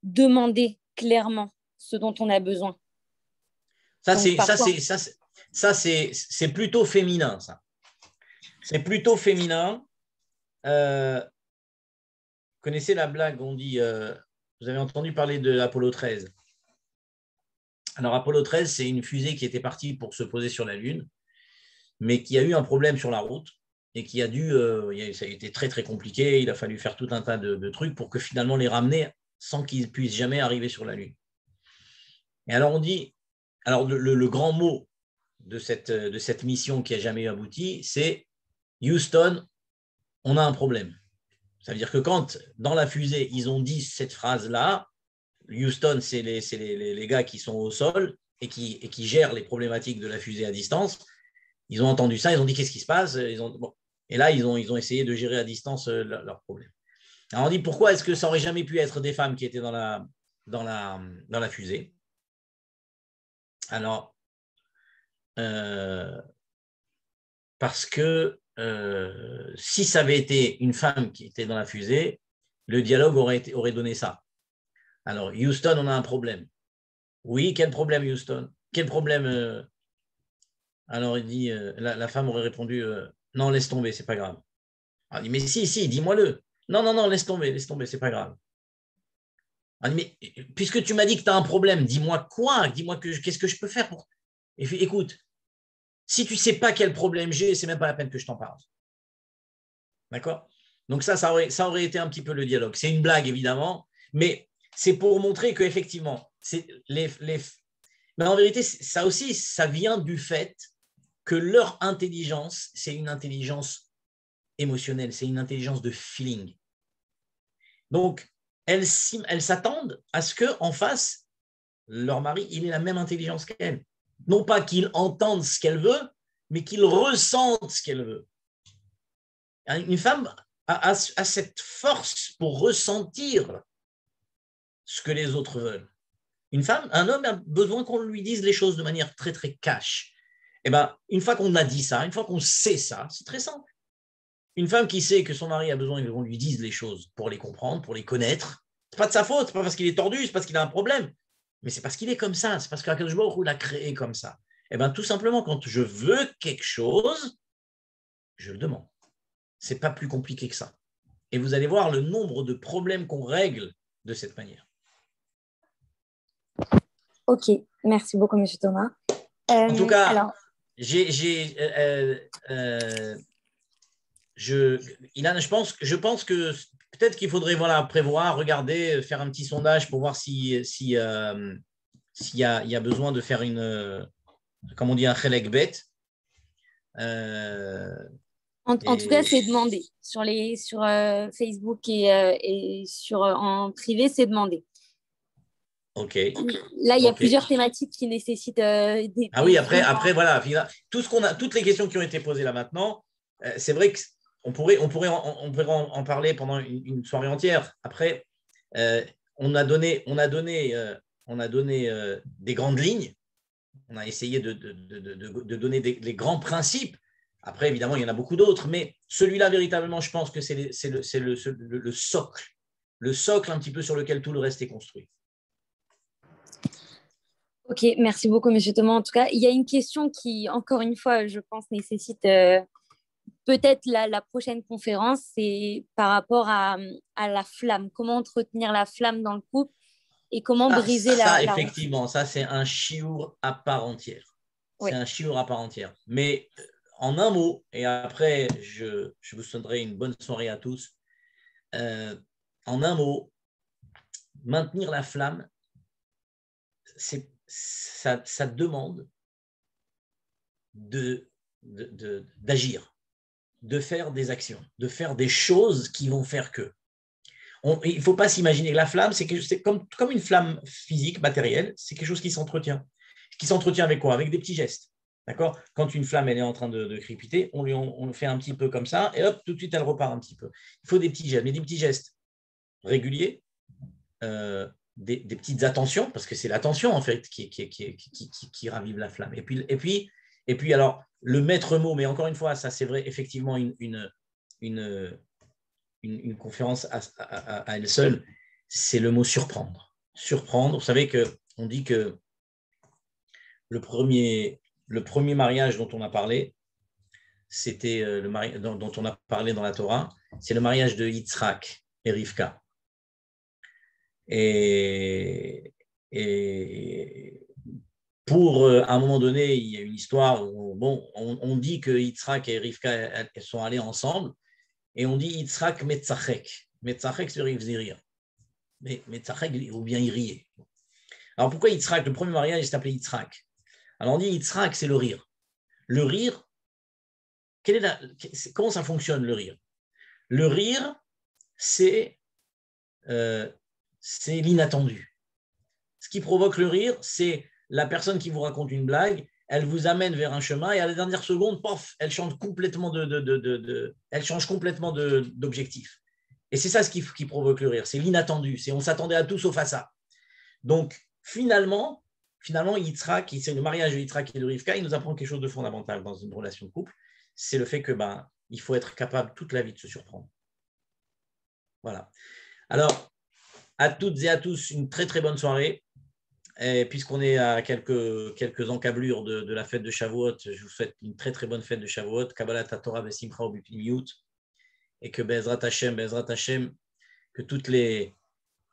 S2: demander clairement ce dont on a besoin.
S1: Ça, c'est plutôt féminin, ça. C'est plutôt féminin. Vous connaissez la blague, on dit, vous avez entendu parler de Apollo 13. Alors, Apollo 13, c'est une fusée qui était partie pour se poser sur la Lune, mais qui a eu un problème sur la route et qui a ça a été très, très compliqué. Il a fallu faire tout un tas de trucs pour que finalement les ramener sans qu'ils puissent jamais arriver sur la Lune. Et alors on dit, alors le grand mot de cette mission qui n'a jamais abouti, c'est Houston, on a un problème. Ça veut dire que quand, dans la fusée, ils ont dit cette phrase-là, Houston, c'est les gars qui sont au sol et qui gèrent les problématiques de la fusée à distance. Ils ont entendu ça, ils ont dit qu'est-ce qui se passe, bon. Et là, ils ont essayé de gérer à distance leurs problèmes. Alors on dit pourquoi est-ce que ça aurait jamais pu être des femmes qui étaient dans la fusée? Alors, parce que si ça avait été une femme qui était dans la fusée, le dialogue aurait donné ça. Alors, Houston, on a un problème. Oui, quel problème, Houston? Quel problème? Alors, il dit, la femme aurait répondu, non, laisse tomber, c'est pas grave. Alors, il dit, mais si, dis-moi-le. Non, laisse tomber, c'est pas grave. Alors, il dit, mais puisque tu m'as dit que tu as un problème, dis-moi quoi? Dis-moi qu'est-ce que je peux faire pour. Et puis, écoute, si tu ne sais pas quel problème j'ai, c'est même pas la peine que je t'en parle. D'accord? Donc ça aurait été un petit peu le dialogue. C'est une blague, évidemment, mais c'est pour montrer qu'effectivement, mais en vérité, ça aussi, ça vient du fait que leur intelligence, c'est une intelligence émotionnelle, c'est une intelligence de feeling. Donc, elles s'attendent à ce qu'en face, leur mari, il ait la même intelligence qu'elle. Non pas qu'il entende ce qu'elle veut, mais qu'il ressente ce qu'elle veut. Une femme a cette force pour ressentir ce que les autres veulent. Un homme a besoin qu'on lui dise les choses de manière très, très cash. Et ben, une fois qu'on a dit ça, une fois qu'on sait ça, c'est très simple. Une femme qui sait que son mari a besoin qu'on lui dise les choses pour les comprendre, pour les connaître, c'est pas de sa faute, c'est pas parce qu'il est tordu, c'est parce qu'il a un problème, mais c'est parce qu'il est comme ça, c'est parce qu'Akadosh Baruch Hu l'a créé comme ça. Et bien, tout simplement, quand je veux quelque chose, je le demande. C'est pas plus compliqué que ça. Et vous allez voir le nombre de problèmes qu'on règle de cette manière.
S2: Ok, merci beaucoup, M. Thomas.
S1: En tout cas,
S2: alors...
S1: je pense que peut-être qu'il faudrait prévoir, regarder, faire un petit sondage pour voir s'il y a besoin de faire comme on dit, un chelek bet.
S2: En tout cas, c'est demandé. Sur Facebook et en privé, c'est demandé.
S1: Ok.
S2: Là, il y a plusieurs thématiques qui nécessitent des.
S1: Ah oui, après voilà, toutes les questions qui ont été posées là maintenant, c'est vrai qu'on pourrait en parler pendant une soirée entière. Après, on a donné des grandes lignes. On a essayé de donner les grands principes. Après, évidemment, il y en a beaucoup d'autres, mais celui-là, véritablement, je pense que c'est le socle. Le socle un petit peu sur lequel tout le reste est construit.
S2: Ok, merci beaucoup, M. Thomas. En tout cas, il y a une question qui, encore une fois, je pense, nécessite peut-être la prochaine conférence, c'est par rapport à la flamme. Comment entretenir la flamme dans le couple et comment briser la
S1: effectivement, ça, c'est un chiour à part entière. C'est un chiour à part entière. Mais en un mot, et après, je vous souhaiterai une bonne soirée à tous. En un mot, maintenir la flamme, ça demande d'agir, de faire des actions, de faire des choses qui vont faire que. Il ne faut pas s'imaginer que la flamme, c'est comme une flamme physique, matérielle, c'est quelque chose qui s'entretient. Qui s'entretient avec quoi? Avec des petits gestes. D'accord? Quand une flamme elle est en train de crépiter, on fait un petit peu comme ça, et hop, tout de suite, elle repart un petit peu. Il faut des petits gestes, mais des petits gestes réguliers, des petites attentions, parce que c'est l'attention, en fait, qui ravive la flamme. Et puis, alors, le maître mot, mais encore une fois, ça, c'est vrai, effectivement, une conférence à elle seule, c'est le mot surprendre. Surprendre, vous savez qu'on dit que le premier mariage dont on a parlé, c'était le mariage dont on a parlé dans la Torah, c'est le mariage de Yitzhak et Rivka. Et pour, à un moment donné, il y a une histoire où, on dit que Yitzhak et Rivka, elles sont allées ensemble, et on dit Yitzhak Metzachek. Metzachek, c'est-à-dire il faisait rire. Mais Metzachek, ou bien il riait. Alors pourquoi Yitzhak? Le premier mariage, il s'appelait Yitzhak. Alors on dit Yitzhak, c'est le rire. Le rire, comment ça fonctionne le rire? Le rire, c'est l'inattendu. Ce qui provoque le rire, c'est la personne qui vous raconte une blague, elle vous amène vers un chemin et à la dernière seconde, pof, elle change complètement d'objectif. Et c'est ça ce qui provoque le rire, c'est l'inattendu. On s'attendait à tout sauf à ça. Donc, finalement, Yitzhak, c'est le mariage de Yitzhak et de Rivka, il nous apprend quelque chose de fondamental dans une relation de couple, c'est le fait que il faut être capable toute la vie de se surprendre. Voilà. Alors, à toutes et à tous, une très très bonne soirée. Et puisqu'on est à quelques encablures de la fête de Shavuot, je vous souhaite une très très bonne fête de Shavuot. Kabbalat Torah Besimcha Ubipnimiut. Et que Bezrat Hashem, que toutes les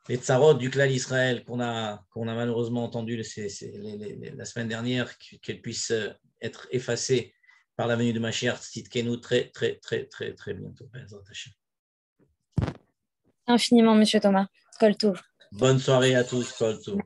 S1: tsarot du clan Israël qu'on a malheureusement entendu la semaine dernière, qu'elles puissent être effacées par la venue de Mashiach Tzidkenu très très très très très bientôt. Bezrat Hashem.
S2: Infiniment, Monsieur Thomas. Kol Tov.
S1: Bonne soirée à tous. Kol Tov.